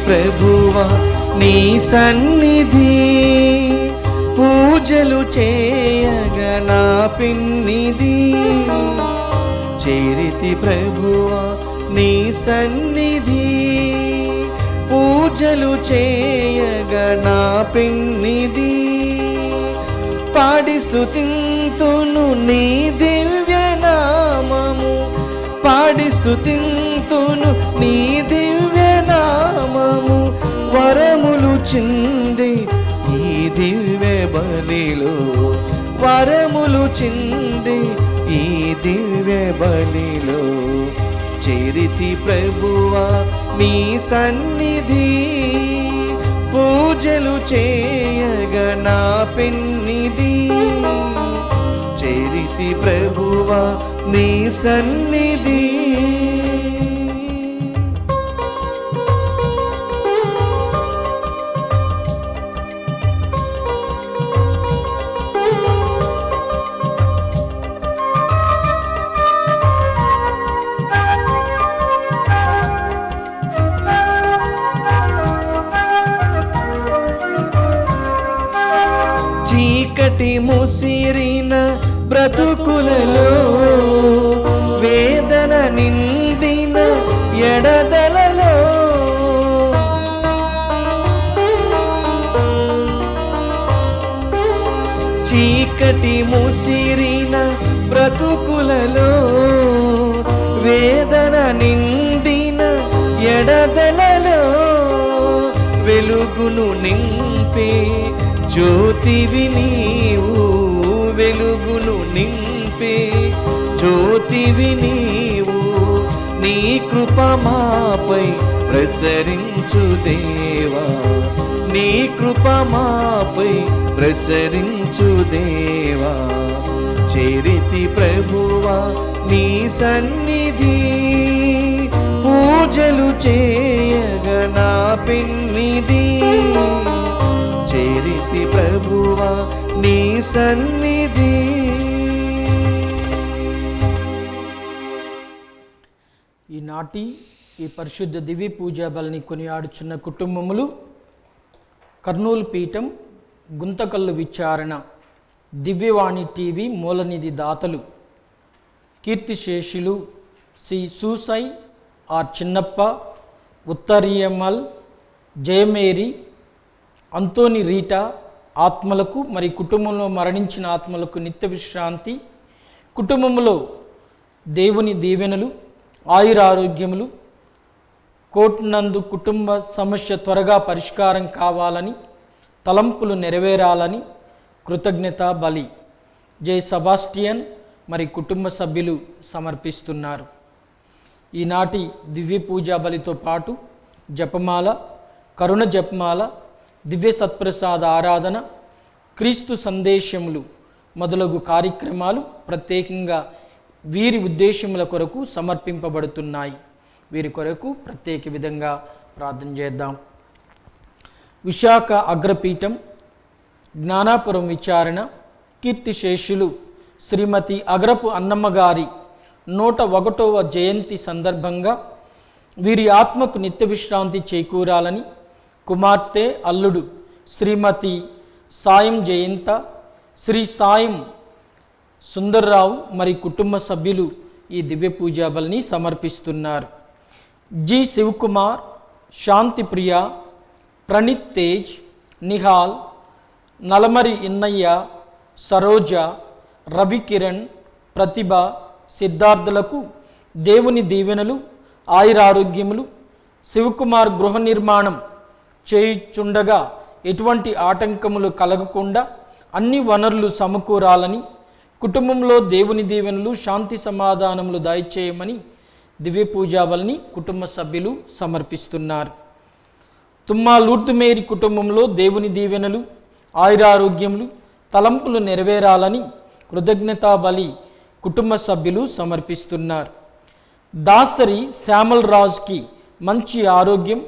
ప్రభువా నీ సన్నిధి పూజలు చేయగా నా పిన్నిది చేరితి ప్రభువా నీ సన్నిధి పూజలు చేయగా నా పిన్నిది పాడి స్తుతింతును నీ దివ్య నామము పాడి స్తుతింతును నీ దివ్య నామము వరములు చింది ఈ దివ్య బలిలో వరములు చింది ఈ దివ్య బలిలో చేరితి ప్రభువా నీ సన్నిధి పూజలు చేయగా నా పిన్నిది చేరితి ప్రభువా నీ సన్నిధి చీకటి ముసిరిన బ్రతుకులలో వేదన నిండిన ఎడదలలో చీకటి ముసిరిన బ్రతుకులలో వేదన నిండిన ఎడదలలో వెలుగును నింపే జ్యోతివి నీవు వెలుగును నింపే జ్యోతివి నీవు నీ కృప మాపై ప్రసరించు దేవా నీ కృప మాపై ప్రసరించు దేవా చేరితి ప్రభువా నీ సన్నిధి పూజలు చేయగా నా పిన్నిది చేరితి ప్రభువా నీ సన్నిధి. ఈనాటి ఈ పరిశుద్ధ దివ్య పూజా బలిని కొనియాడుచున్న కుటుంబములు కర్నూలు పీఠం గుంతకల్లు విచారణ దివ్యవాణి టీవీ మూలనిధి దాతలు కీర్తిశేషులు శ్రీ సూసై ఆర్ చిన్నప్ప, ఉత్తరియమల్, జయమేరి, అంతోని రీటా ఆత్మలకు మరి కుటుంబంలో మరణించిన ఆత్మలకు నిత్య విశ్రాంతి, కుటుంబంలో దేవుని దీవెనలు, ఆయురారోగ్యములు, కోర్టునందు కుటుంబ సమస్య త్వరగా పరిష్కారం కావాలని, తలంపులు నెరవేరాలని కృతజ్ఞత బలి జై సెబాస్టియన్ మరి కుటుంబ సభ్యులు సమర్పిస్తున్నారు. ఈనాటి దివ్య పూజా బలితో పాటు జపమాల, కరుణ జపమాల, దివ్య సత్ప్రసాద ఆరాధన, క్రీస్తు సందేశములు మొదలగు కార్యక్రమాలు ప్రత్యేకంగా వీరి ఉద్దేశముల కొరకు సమర్పింపబడుతున్నాయి. వీరి కొరకు ప్రత్యేక విధంగా ప్రార్థన చేద్దాం. విశాఖ అగ్రపీఠం జ్ఞానాపురం విచారణ కీర్తిశేషులు శ్రీమతి అగ్రపు అన్నమ్మగారి 101వ జయంతి సందర్భంగా వీరి ఆత్మకు నిత్య విశ్రాంతి చేకూరాలని కుమార్తె అల్లుడు శ్రీమతి సాయం జయంత, శ్రీ సాయం సుందర్రావు మరి కుటుంబ సభ్యులు ఈ దివ్య పూజా బలిని సమర్పిస్తున్నారు. జి శివకుమార్, శాంతిప్రియ, ప్రణీత్ తేజ్, నిహాల్, నలమరి ఇన్నయ్య, సరోజ, రవికిరణ్, ప్రతిభ, సిద్ధార్థులకు దేవుని దీవెనలు, ఆయురారోగ్యములు, శివకుమార్ గృహ నిర్మాణం చేయుచుండగా ఎటువంటి ఆటంకములు కలగకుండా అన్ని వనరులు సమకూరాలని, కుటుంబంలో దేవుని దీవెనలు, శాంతి సమాధానములు దయచేయమని దివ్య పూజాబలిని కుటుంబ సభ్యులు సమర్పిస్తున్నారు. తుమ్మా లూర్దుమేరి కుటుంబంలో దేవుని దీవెనలు, ఆయురారోగ్యములు, తలంపులు నెరవేరాలని కృతజ్ఞతా బలి కుటుంబ సభ్యులు సమర్పిస్తున్నారు. దాసరి శ్యామల్ రాజ్కి మంచి ఆరోగ్యం,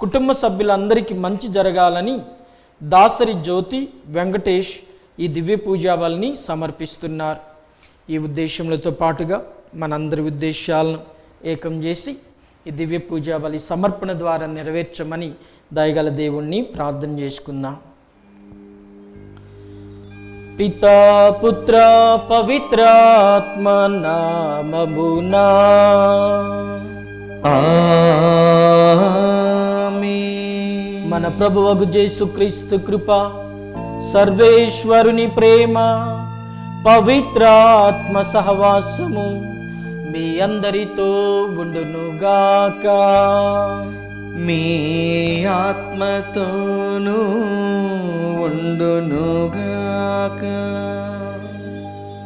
కుటుంబ సభ్యులందరికీ మంచి జరగాలని దాసరి జ్యోతి వెంకటేష్ ఈ దివ్య పూజా బలిని సమర్పిస్తున్నారు. ఈ ఉద్దేశములతో పాటుగా మనందరి ఉద్దేశాలను ఏకం చేసి ఈ దివ్య పూజా బలి సమర్పణ ద్వారా నెరవేర్చమని దయగల దేవుణ్ణి ప్రార్థన చేసుకుందాం. పితా పుత్ర పవిత్రాత్మ నామమునా ఆమేన్. మన ప్రభువగు యేసుక్రీస్తు కృప, సర్వేశ్వరుని ప్రేమ, పవిత్రాత్మ సహవాసము మీ అందరితో ఉండునుగాక. మీ ఆత్మతోనూ ఉండునుగాక.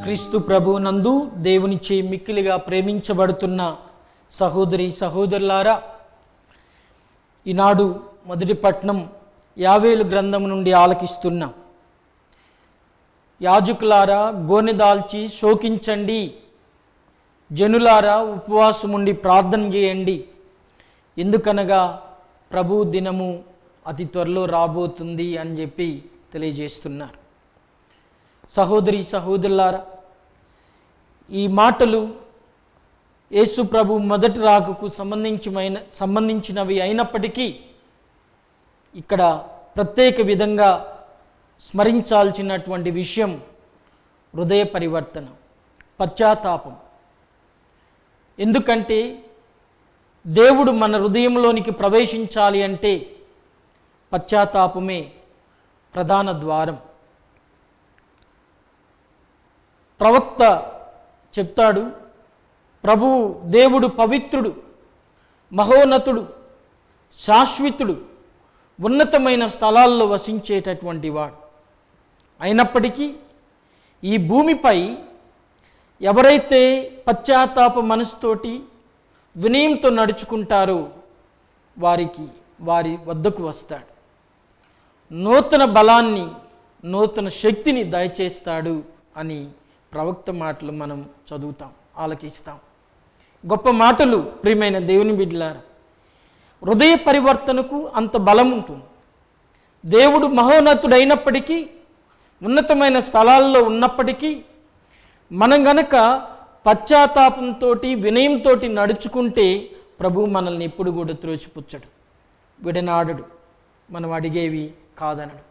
క్రీస్తు ప్రభువునందు దేవునిచే మిక్కిలిగా ప్రేమించబడుతున్న సహోదరి సహోదరులారా, ఈనాడు మొదటి పట్నం యావేలు గ్రంథం నుండి ఆలకిస్తున్న యాజకులారా గోనె దాల్చి శోకించండి, జనులారా ఉపవాసముండి ప్రార్థన చేయండి, ఎందుకనగా ప్రభు దినము అతి త్వరలో రాబోతుంది అని చెప్పి తెలియజేస్తున్నారు. సహోదరి సహోదరులారా, ఈ మాటలు యేసు ప్రభు మొదటి రాకకు సంబంధించినవి అయినప్పటికీ ఇక్కడ ప్రత్యేక విధంగా స్మరించాల్సినటువంటి విషయం హృదయ పరివర్తన, పశ్చాత్తాపం. ఎందుకంటే దేవుడు మన హృదయంలోనికి ప్రవేశించాలి అంటే పశ్చాత్తాపమే ప్రధాన ద్వారం. ప్రవక్త చెప్తాడు, ప్రభువు దేవుడు పవిత్రుడు, మహోన్నతుడు, శాశ్వతుడు, ఉన్నతమైన స్థలాల్లో వసించేటటువంటి వాడు. అయినప్పటికీ ఈ భూమిపై ఎవరైతే పశ్చాత్తాప మనసుతోటి వినయంతో నడుచుకుంటారో వారి వద్దకు వస్తాడు, నూతన బలాన్ని, నూతన శక్తిని దయచేస్తాడు అని ప్రవక్త మాటలు మనం చదువుతాం, ఆలకిస్తాం. గొప్ప మాటలు ప్రియమైన దేవుని బిడ్డలారా. హృదయ పరివర్తనకు అంత బలం ఉంటుంది. దేవుడు మహోన్నతుడైనప్పటికీ, ఉన్నతమైన స్థలాల్లో ఉన్నప్పటికీ మనం గనక పశ్చాత్తాపంతో వినయంతో నడుచుకుంటే ప్రభు మనల్ని ఎప్పుడు కూడా త్రోసిపుచ్చడు, విడనాడడు, మనం అడిగేవి కాదనడు.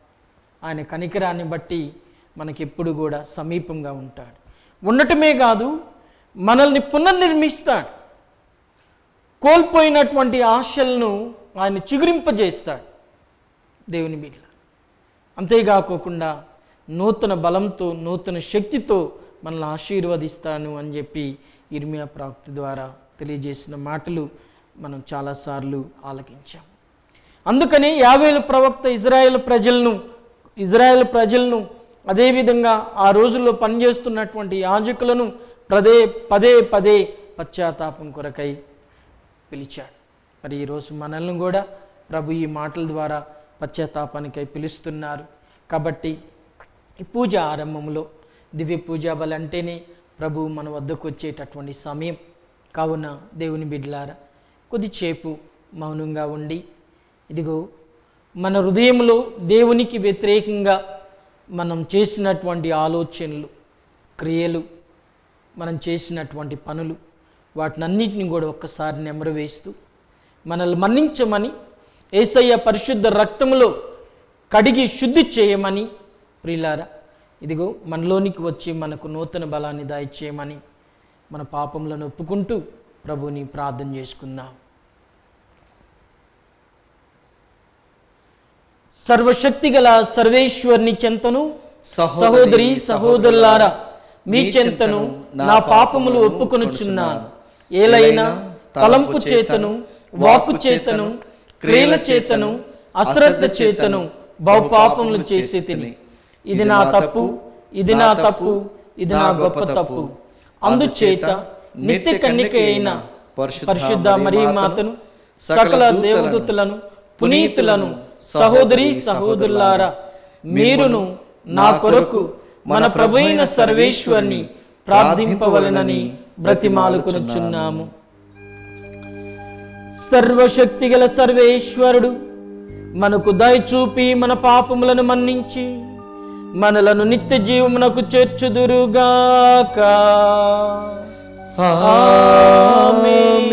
ఆయన కనికరాన్ని బట్టి మనకెప్పుడు కూడా సమీపంగా ఉంటాడు. ఉండటమే కాదు, మనల్ని పునర్నిర్మిస్తాడు. కోల్పోయినటువంటి ఆశలను ఆయన చిగురింపజేస్తాడు దేవుని బిడ్డ. అంతేకాకుండా నూతన బలంతో, నూతన శక్తితో మనల్ని ఆశీర్వదిస్తాను అని చెప్పి ఇర్మియా ప్రవక్త ద్వారా తెలియజేసిన మాటలు మనం చాలాసార్లు ఆలకించాం. అందుకని యావేలు ప్రవక్త ఇజ్రాయేల్ ప్రజలను అదేవిధంగా ఆ రోజుల్లో పనిచేస్తున్నటువంటి యాజకులను పదే పదే పశ్చాత్తాపం కొరకై పిలిచాడు. మరి ఈరోజు మనల్ని కూడా ప్రభు ఈ మాటల ద్వారా పశ్చాత్తాపానికై పిలుస్తున్నారు. కాబట్టి ఈ పూజ ఆరంభంలో దివ్య పూజా బలి అంటేనే ప్రభు మన వద్దకు వచ్చేటటువంటి సమయం. కావున దేవుని బిడ్డలారా, కొద్దిసేపు మౌనంగా ఉండి, ఇదిగో మన హృదయంలో దేవునికి వ్యతిరేకంగా మనం చేసినటువంటి ఆలోచనలు, క్రియలు, మనం చేసినటువంటి పనులు, వాటినన్నిటిని కూడా ఒక్కసారి నెమరవేస్తూ మనల్ని మన్నించమని, యేసయ్య పరిశుద్ధ రక్తములో కడిగి శుద్ధి చేయమని, ప్రియులారా ఇదిగో మనలోనికి వచ్చి మనకు నూతన బలాన్ని దయచేయమని మన పాపములను ఒప్పుకుంటూ ప్రభుని ప్రార్థన చేసుకుందాం. సర్వశక్తి గల సర్వేశ్వరుని చెంతను, సహోదరి సహోదరులారా, మీ చెంతను నా పాపములు ఒప్పుకొనుచున్నాను. ఏలైనా తలంపు చేతను, వాక్కు చేతను, క్రియల చేతను, అశ్రద్ధ చేతను బహుపాపములు చేసి తిని. ఇది నా తప్పు, ఇది నా తప్పు, ఇది నా గొప్ప తప్పు. అందుచేత నిత్య కన్యక అయిన పరిశుద్ధ మరియమాతను, సకల దేవదూతలను, పునీతులను, సహోదరి సహోదరులారా, మీరును నా కొరకు మన ప్రభువైన సర్వేశ్వరుని ప్రార్థింపవలెనని బ్రతిమాలుకొనుచున్నాము. సర్వశక్తిగల సర్వేశ్వరుడు మనకు దయచూపి మన పాపములను మన్నించి మనలను నిత్య జీవమునకు చేర్చుదురుగాక. ఆమేన్.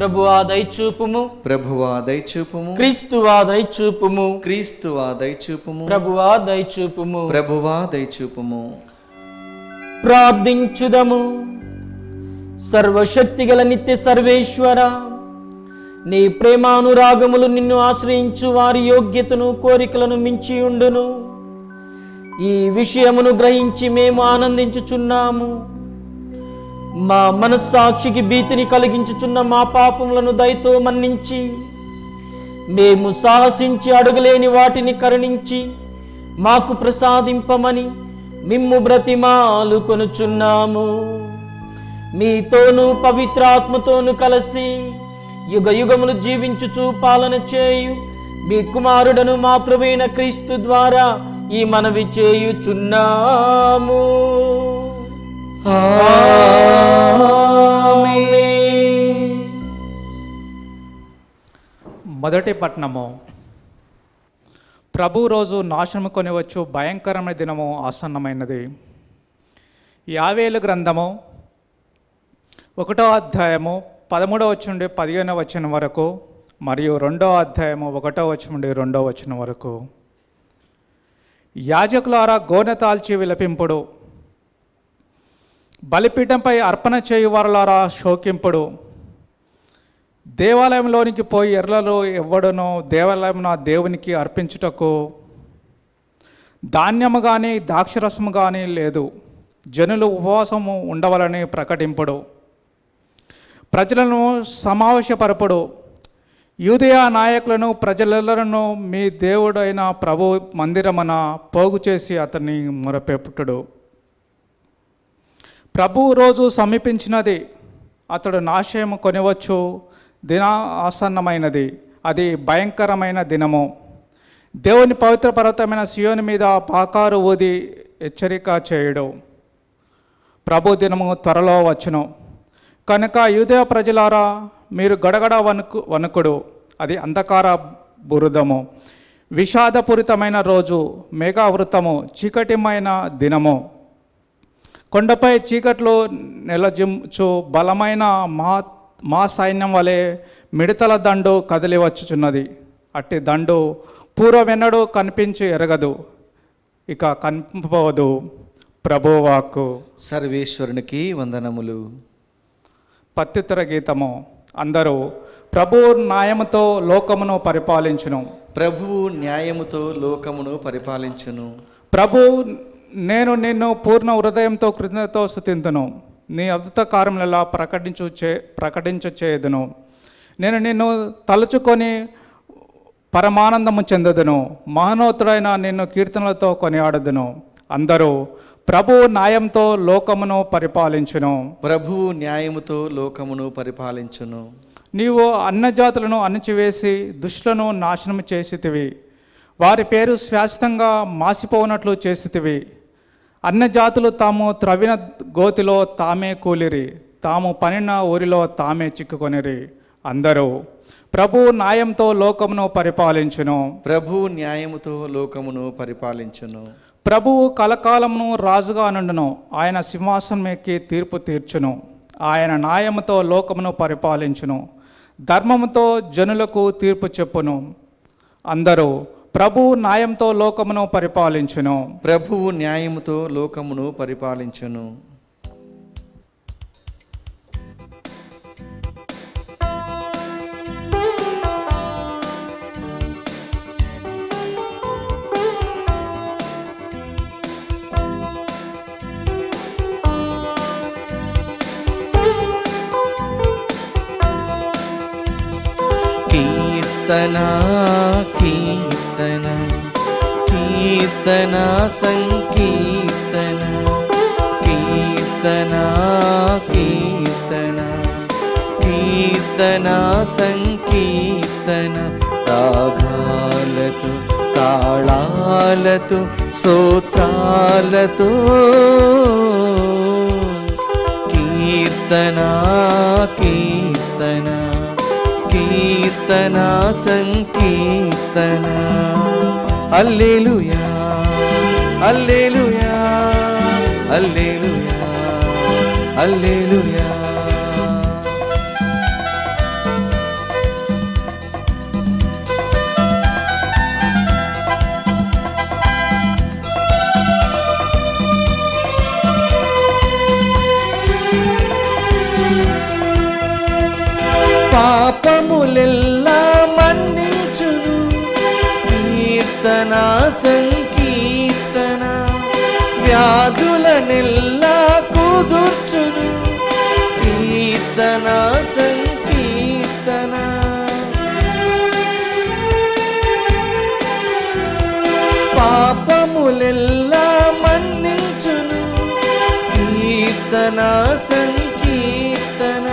ప్రభువా దయచూపుము, ప్రభువా దయచూపుము, క్రీస్తువా దయచూపుము, క్రీస్తువా దయచూపుము, ప్రభువా దయచూపుము. ప్రభువా దయచూపుము. ప్రార్థించుదము. సర్వశక్తిగల నిత్య సర్వేశ్వర, నీ ప్రేమానురాగములు నిన్ను ఆశ్రయించు వారి యోగ్యతను కోరికలను మించి ఉండును. ఈ విషయమును గ్రహించి మేము ఆనందించుచున్నాము. మా మనస్సాక్షికి భీతిని కలిగించుచున్న మా పాపములను దయతో మన్నించి, మేము సాహసించి అడుగులేని వాటిని కరుణించి మాకు ప్రసాదింపమని మిమ్ము బ్రతిమాలు కొనుచున్నాము. మీతోనూ పవిత్రాత్మతోనూ కలిసి యుగ యుగములు జీవించుచు పాలన చేయు మీ కుమారుడను మా ప్రభువైన క్రీస్తు ద్వారా ఈ మనవి చేయుచున్నాము. ఆమేన్. మొదటి పట్టణము. ప్రభు రోజు నాశనము కొనివచ్చు భయంకరమైన దినము ఆసన్నమైనది. యావేలు గ్రంథము 1వ అధ్యాయము 13వ వచనం నుండి 15వ వచనం వరకు మరియు 2వ అధ్యాయము 1వ వచనం నుండి 2వ వచనం వరకు. యాజకులారా గోనె తాల్చి విలపింపుడు, బలిపీఠంపై అర్పణ చేయు వారులారా శోకింపుడు. దేవాలయంలోనికి పోయి ఎర్రలో ఎవ్వడునో దేవాలయం దేవునికి అర్పించుటకు ధాన్యము కానీ ద్రాక్షరసము కానీ లేదు. జనులు ఉపవాసము ఉండవలని ప్రకటింపుడు. ప్రజలను సమావేశపరపుడు. యూదయా నాయకులను ప్రజలెల్లరను మీ దేవుడైన ప్రభు మందిరమున పోగు చేసి అతన్ని మొరపెట్టుడు. ప్రభు రోజు సమీపించినది, అతడు నాశనము కొనివచ్చు దిన ఆసన్నమైనది. అది భయంకరమైన దినము. దేవుని పవిత్ర పర్వతమైన సియోను మీద పాకారు ఊది హెచ్చరిక చేయుడు. ప్రభు దినము త్వరలో వచ్చును కనుక యూదయ ప్రజలారా మీరు గడగడ వణుకుడు. అది అంధకార బురుదము, విషాదపూరితమైన రోజు, మేఘావృతము, చీకటిమైన దినము. కొండపై చీకట్లు నెలజించు బలమైన మా సైన్యం వలె మిడతల దండు కదిలి వచ్చుచున్నది. అట్టి దండు పూర్వమెన్నడూ కనిపించి ఎరగదు, ఇక కనిపింపవదు. ప్రభువాక్కు. సర్వేశ్వరునికి వందనములు. పత్తితర గీతము. అందరూ ప్రభు న్యాయముతో లోకమును పరిపాలించును. ప్రభువు న్యాయముతో లోకమును పరిపాలించును. ప్రభు, నేను నిన్ను పూర్ణ హృదయంతో కృతజ్ఞతతో స్తుతింతును. నీ అద్భుత కార్యములెల్లా ప్రకటించచేయుదును. నేను నిన్ను తలుచుకొని పరమానందము చెందదును. మహోన్నతుడైన నిన్ను కీర్తనలతో కొనియాడదును. అందరూ ప్రభు న్యాయంతో లోకమును పరిపాలించును. ప్రభువు న్యాయముతో లోకమును పరిపాలించును. నీవు అన్యజాతులను అణచివేసి దుష్టులను నాశనము చేసితివి. వారి పేరు శాశ్వతంగా మాసిపోనట్లు చేసితివి. అన్యజాతులు తాము త్రవ్విన గోతిలో తామే కూలిరి, తాము పనిన ఊరిలో తామే చిక్కుకొనిరి. అందరూ ప్రభు న్యాయంతో లోకమును పరిపాలించును. ప్రభువు న్యాయముతో లోకమును పరిపాలించును. ప్రభువు కలకాలమును రాజుగా నుండును. ఆయన సింహాసనం ఎక్కి తీర్పు తీర్చును. ఆయన న్యాయముతో లోకమును పరిపాలించును. ధర్మముతో జనులకు తీర్పు చెప్పును. అందరూ ప్రభువు న్యాయంతో లోకమును పరిపాలించును. ప్రభువు న్యాయముతో లోకమును పరిపాలించును. కీర్తన కీర్తన కీర్తన సంకీర్తన కీర్తన కీర్తన కీర్తన సంకీర్తన రాగాలతో తాళాలతో స్తోత్రాలతో కీర్తన కీర్తన కీర్తన సంకీర్తన. హల్లెలూయా హల్లెలూయా హల్లెలూయా హల్లెలూయా. పాపములెల్లా మన్నించును కీర్తన సంకీర్తన వ్యాధులనెల్లా కుదుర్చును కీర్తన సంకీర్తన పాపములెల్లా మన్నించును కీర్తన సంకీర్తన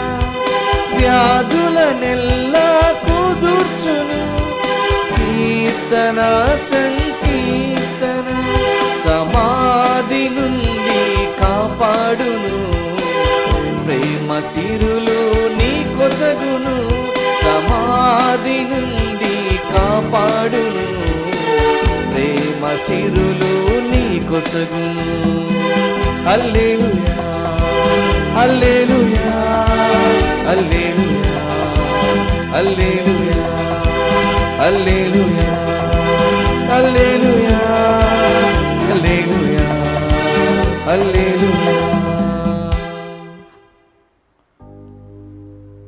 వ్యాధులనెల్లా కుదుర్చును కీర్తన సంకీర్తన సమాధి నుండి కాపాడును ప్రేమ సిరులు నీ కొసగును సమాధి నుండి కాపాడును ప్రేమ సిరులు నీ కొసగును హల్లెలూయా హల్లెలూయా హల్లెలూయా హల్లెలూయా హల్లెలూయా హల్లెలూయా హల్లెలూయా హల్లెలూయా.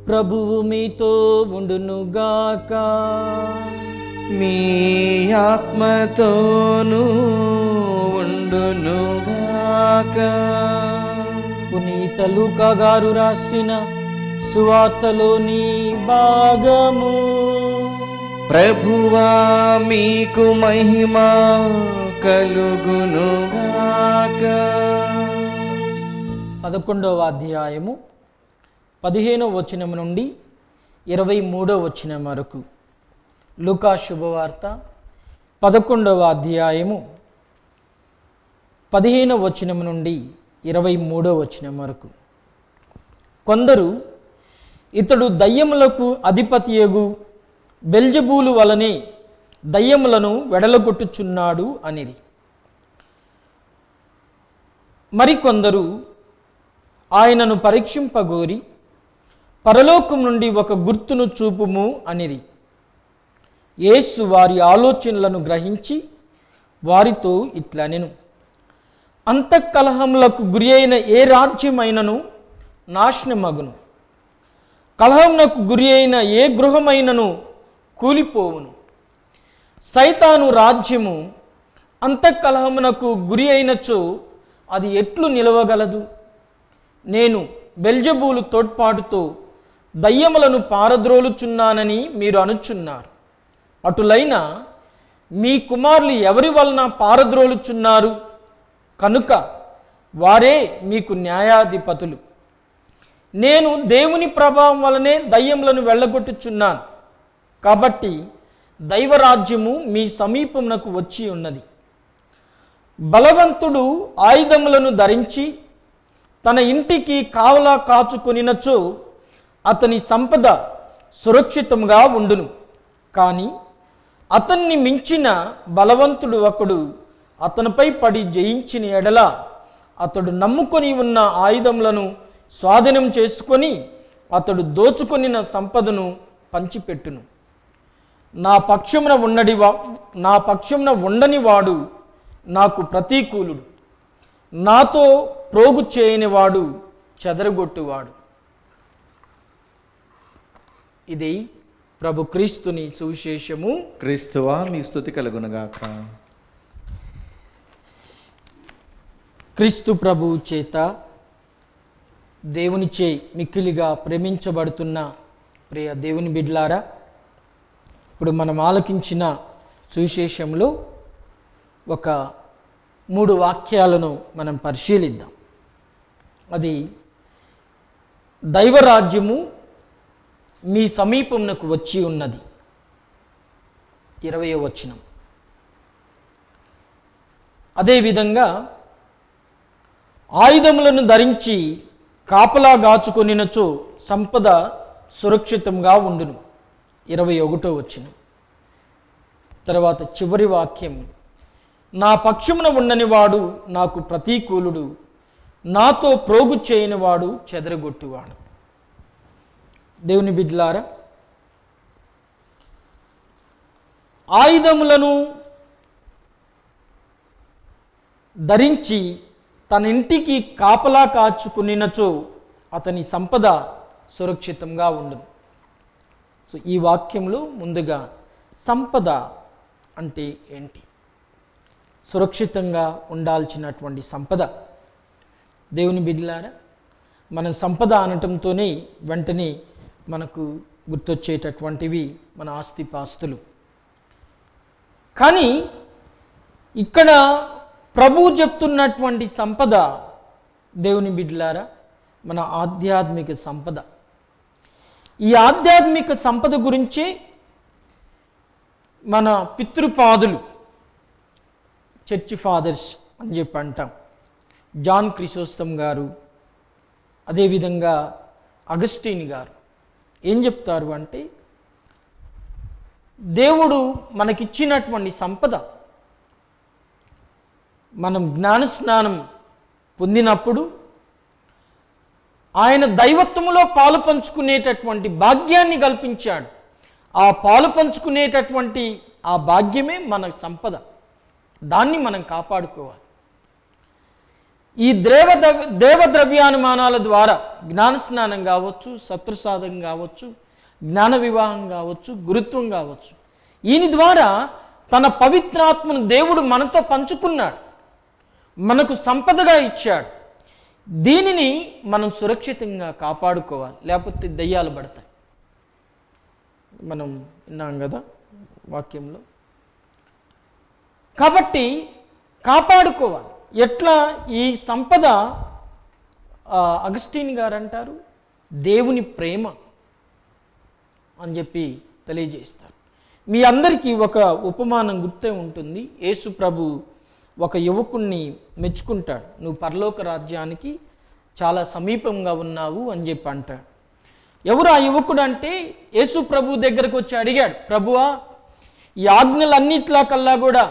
ప్రభువు మీతో ఉండునుగాక. మీ ఆత్మతోనూ ఉండునుగాక. పునీత లూకా గారు రాసిన సువార్తలోని భాగము. ప్రభువా మీకు మహిమ కలుగునుగాక. 11వ అధ్యాయము 15వ వచనం నుండి 23వ వచనం వరకు. లూకా శుభవార్త 11వ అధ్యాయము 15వ వచనం నుండి 23వ వచనం వరకు. కొందరు ఇతడు దయ్యములకు అధిపతియగు బెల్జెబూలు వలనే దయ్యములను వెడలగొట్టుచున్నాడు అనిరి. మరికొందరు ఆయనను పరీక్షింపగోరి పరలోకం నుండి ఒక గుర్తును చూపుము అనిరి. యేసు వారి ఆలోచనలను గ్రహించి వారితో ఇట్లనెను, అంతఃకలహములకు గురి అయిన ఏ రాజ్యమైనను నాశనమగును, కలహమునకు గురి అయిన ఏ గృహమైనను కూలిపోవును. సైతాను రాజ్యము అంతఃకలహమునకు గురి అయినచో అది ఎట్లు నిలవగలదు? నేను బెల్జెబూలు తోడ్పాటుతో దయ్యములను పారద్రోలుచున్నానని మీరు అనుచున్నారు. అటులైన మీ కుమారులు ఎవరి వలన పారద్రోలుచున్నారు? కనుక వారే మీకు న్యాయాధిపతులు. నేను దేవుని ప్రభావం వలనే దయ్యములను వెళ్ళగొట్టుచున్నాను. కాబట్టి దైవరాజ్యము మీ సమీపమునకు వచ్చి ఉన్నది. బలవంతుడు ఆయుధములను ధరించి తన ఇంటికి కావలా కాచుకొనినచో అతని సంపద సురక్షితంగా ఉండును. కానీ అతన్ని మించిన బలవంతుడు ఒకడు అతనిపై పడి జయించిన ఎడల అతడు నమ్ముకొని ఉన్న ఆయుధములను స్వాధీనం చేసుకొని అతడు దోచుకొనిన సంపదను పంచిపెట్టును. నా పక్షమున ఉండని వాడు నాకు ప్రతికూలుడు, నాతో ప్రోగు చేయనివాడు చెదరగొట్టువాడు. ఇది ప్రభు క్రీస్తుని సువిశేషము. క్రీస్తువా మీ స్తుతి కలుగునుగాక. క్రీస్తు ప్రభువు చేత దేవునిచే మిక్కిలిగా ప్రేమించబడుతున్న ప్రియ దేవుని బిడ్లారా, ఇప్పుడు మనం ఆలకించిన సువిశేషంలో ఒక 3 వాక్యాలను మనం పరిశీలిద్దాం. అది దైవరాజ్యము మీ సమీపమునకు వచ్చి ఉన్నది, 20వ వచనం. అదేవిధంగా ఆయుధములను ధరించి కాపలా గాచుకొనినచో సంపద సురక్షితంగా ఉండును, 21వ వచనం. తర్వాత చివరి వాక్యం, నా పక్షమున ఉండనివాడు నాకు ప్రతికూలుడు, నాతో ప్రోగు చేయనివాడు చెదరగొట్టువాడు. దేవుని బిడ్డలారా, ఆయుధములను ధరించి తన ఇంటికి కాపలా కాచుకునినచో అతని సంపద సురక్షితంగా ఉండును. సో ఈ వాక్యంలో ముందుగా సంపద అంటే ఏంటి? సురక్షితంగా ఉండాల్సినటువంటి సంపద. దేవుని బిడ్డలారా, మనం సంపద అనటంతోనే వెంటనే మనకు గుర్తొచ్చేటటువంటివి మన ఆస్తిపాస్తులు. కానీ ఇక్కడ ప్రభువు చెప్తున్నటువంటి సంపద, దేవుని బిడ్డలారా, మన ఆధ్యాత్మిక సంపద. ఈ ఆధ్యాత్మిక సంపద గురించే మన పితృపాదులు, చర్చి ఫాదర్స్ అని చెప్పి అంటాం. జాన్ క్రిసోస్టమ్ గారు, అదేవిధంగా అగస్టిన్ గారు ఏం చెప్తారు అంటే, దేవుడు మనకిచ్చినటువంటి సంపద, మనం జ్ఞానస్నానం పొందినప్పుడు ఆయన దైవత్వములో పాలు పంచుకునేటటువంటి భాగ్యాన్ని కల్పించాడు. ఆ పాలు పంచుకునేటటువంటి ఆ భాగ్యమే మన సంపద. దాన్ని మనం కాపాడుకోవాలి. ఈ దేవద్రవ్యానుమానాల ద్వారా జ్ఞానస్నానం కావచ్చు, శత్రుసాధం కావచ్చు, జ్ఞాన వివాహం కావచ్చు, గురుత్వం కావచ్చు, ఈయన ద్వారా తన పవిత్రాత్మను దేవుడు మనతో పంచుకున్నాడు, మనకు సంపదగా ఇచ్చాడు. దీనిని మనం సురక్షితంగా కాపాడుకోవాలి, లేకపోతే దయ్యాలు పడతాయి. మనం విన్నాం కదా వాక్యంలో. కాబట్టి కాపాడుకోవాలి. ఎట్లా? ఈ సంపద, అగస్టిన్ గారు అంటారు, దేవుని ప్రేమ అని చెప్పి తెలియజేస్తారు. మీ అందరికీ ఒక ఉపమానం గుర్తే ఉంటుంది. యేసు ప్రభు ఒక యువకుణ్ణి మెచ్చుకుంటాడు. నువ్వు పరలోక రాజ్యానికి చాలా సమీపంగా ఉన్నావు అని చెప్పి అంటాడు. ఎవరు ఆ యువకుడు అంటే, యేసు ప్రభు దగ్గరకు వచ్చి అడిగాడు, ప్రభువా, ఈ ఆజ్ఞలన్నిట్లా కల్లా కూడా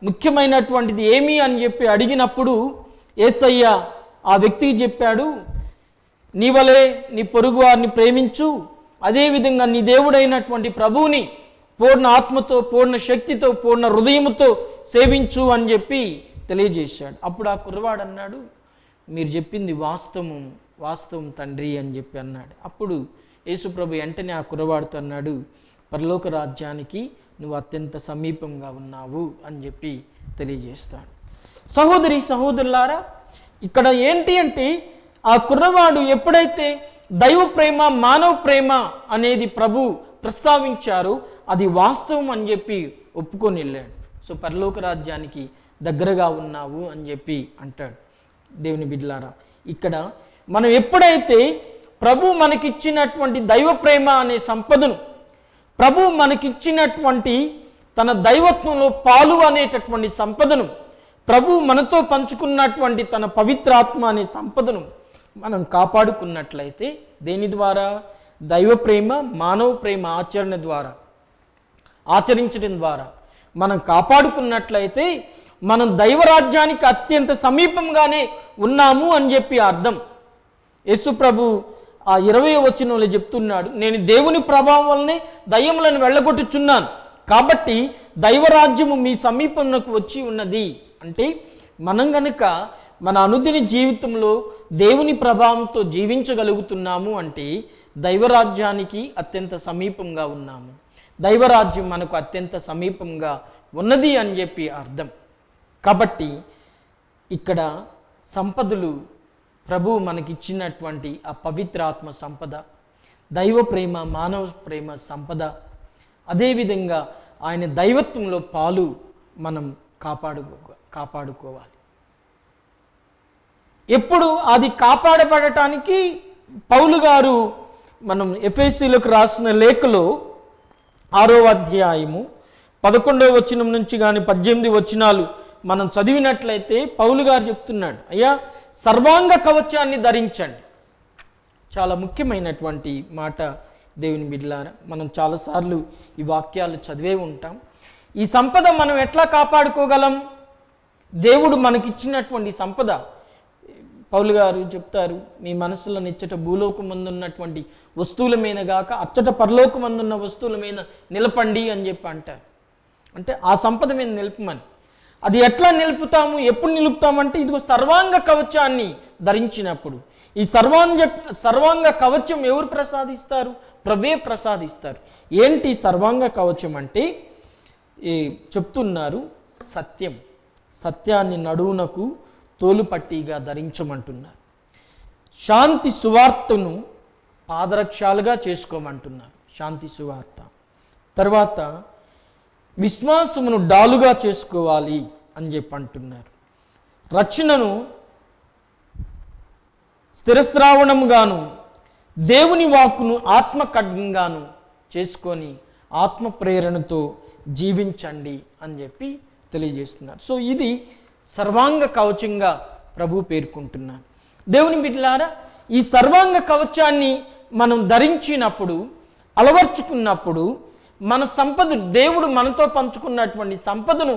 ముఖ్యమైనటువంటిది ఏమి అని చెప్పి అడిగినప్పుడు యేసయ్య ఆ వ్యక్తికి చెప్పాడు, నీ వలే నీ పొరుగు వారిని ప్రేమించు, అదేవిధంగా నీ దేవుడైనటువంటి ప్రభువుని పూర్ణ ఆత్మతో, పూర్ణ శక్తితో, పూర్ణ హృదయముతో సేవించు అని చెప్పి తెలియజేశాడు. అప్పుడు ఆ కుర్రవాడు అన్నాడు, మీరు చెప్పింది వాస్తవం, వాస్తవం తండ్రి అని చెప్పి అన్నాడు. అప్పుడు యేసుప్రభు వెంటనే ఆ కుర్రవాడితో అన్నాడు, పరలోక రాజ్యానికి నువ్వు అత్యంత సమీపంగా ఉన్నావు అని చెప్పి తెలియజేస్తాడు. సహోదరి సహోదరులారా, ఇక్కడ ఏంటి అంటే, ఆ కుర్రవాడు ఎప్పుడైతే దైవ ప్రేమ, మానవ ప్రేమ అనేది ప్రభు ప్రస్తావించారో అది వాస్తవం అని చెప్పి ఒప్పుకొని వెళ్ళాడు. సో పరలోక రాజ్యానికి దగ్గరగా ఉన్నావు అని చెప్పి అంటాడు. దేవుని బిడ్డలారా, ఇక్కడ మనం ఎప్పుడైతే ప్రభు మనకిచ్చినటువంటి దైవ ప్రేమ అనే సంపదను, ప్రభు మనకిచ్చినటువంటి తన దైవత్వంలో పాలు అనేటటువంటి సంపదను, ప్రభు మనతో పంచుకున్నటువంటి తన పవిత్రాత్మ అనే సంపదను మనం కాపాడుకున్నట్లయితే, దేని ద్వారా? దైవ ప్రేమ, మానవ ప్రేమ ఆచరణ ద్వారా, ఆచరించడం ద్వారా మనం కాపాడుకున్నట్లయితే మనం దైవరాజ్యానికి అత్యంత సమీపంగానే ఉన్నాము అని చెప్పి అర్థం. యేసు ప్రభు ఆ 20వ వచనంలో చెప్తున్నాడు, నేను దేవుని ప్రభావం వల్లనే దయ్యములను వెళ్ళగొట్టుచున్నాను, కాబట్టి దైవరాజ్యము మీ సమీపంలోకి వచ్చి ఉన్నది. అంటే మనం గనుక మన అనుదిన జీవితంలో దేవుని ప్రభావంతో జీవించగలుగుతున్నాము అంటే దైవరాజ్యానికి అత్యంత సమీపంగా ఉన్నాము, దైవరాజ్యం మనకు అత్యంత సమీపంగా ఉన్నది అని చెప్పి అర్థం. కాబట్టి ఇక్కడ సంపదలు, ప్రభువు మనకిచ్చినటువంటి ఆ పవిత్రాత్మ సంపద, దైవ ప్రేమ, మానవ ప్రేమ సంపద, అదేవిధంగా ఆయన దైవత్వంలో పాలు మనం కాపాడుకోవాలి. ఎప్పుడు అది కాపాడబడటానికి పౌలు గారు మనం ఎఫెసీలకు రాసిన లేఖలో 6వ అధ్యాయము 11వ వచనం నుంచి కానీ 18 వచనాలు మనం చదివినట్లయితే పౌలు గారు చెప్తున్నాడు, అయ్యా సర్వాంగ కవచాన్ని ధరించండి. చాలా ముఖ్యమైనటువంటి మాట దేవుని బిడ్డలారా. మనం చాలాసార్లు ఈ వాక్యాలు చదివే ఉంటాం. ఈ సంపద మనం ఎట్లా కాపాడుకోగలం? దేవుడు మనకిచ్చినటువంటి సంపద. పౌలు గారు చెప్తారు, మీ మనసులో నిచ్చట భూలోకమందు ఉన్నటువంటి వస్తువుల మీద గాక అచ్చట పరలోకమందున్న వస్తువుల మీద నిలపండి అని చెప్పి అంటారు. అంటే ఆ సంపద మీద నిలుపమని. అది ఎట్లా నిలుపుతాము, ఎప్పుడు నిలుపుతామంటే ఇదిగో సర్వాంగ కవచాన్ని ధరించినప్పుడు. ఈ సర్వాంగ కవచం ఎవరు ప్రసాదిస్తారు? ప్రభే ప్రసాదిస్తారు. ఏంటి సర్వాంగ కవచం అంటే చెప్తున్నారు, సత్యం, సత్యాన్ని నడువునకు తోలుపట్టిగా ధరించమంటున్నారు. శాంతి సువార్తను పాదరక్షాలుగా చేసుకోమంటున్నారు, శాంతి సువార్త. తర్వాత విశ్వాసమును డాలుగా చేసుకోవాలి అని చెప్పి అంటున్నారు. రక్షణను స్థిరశ్రావణముగాను దేవుని వాక్కును ఆత్మ ఖడ్గంగాను చేసుకొని ఆత్మ ప్రేరణతో జీవించండి అని చెప్పి తెలియజేస్తున్నారు. సో ఇది సర్వాంగ కవచంగా ప్రభు పేర్కొంటున్నారు. దేవుని బిడ్డలారా, ఈ సర్వాంగ కవచాన్ని మనం ధరించినప్పుడు, అలవర్చుకున్నప్పుడు మన సంపద, దేవుడు మనతో పంచుకున్నటువంటి సంపదను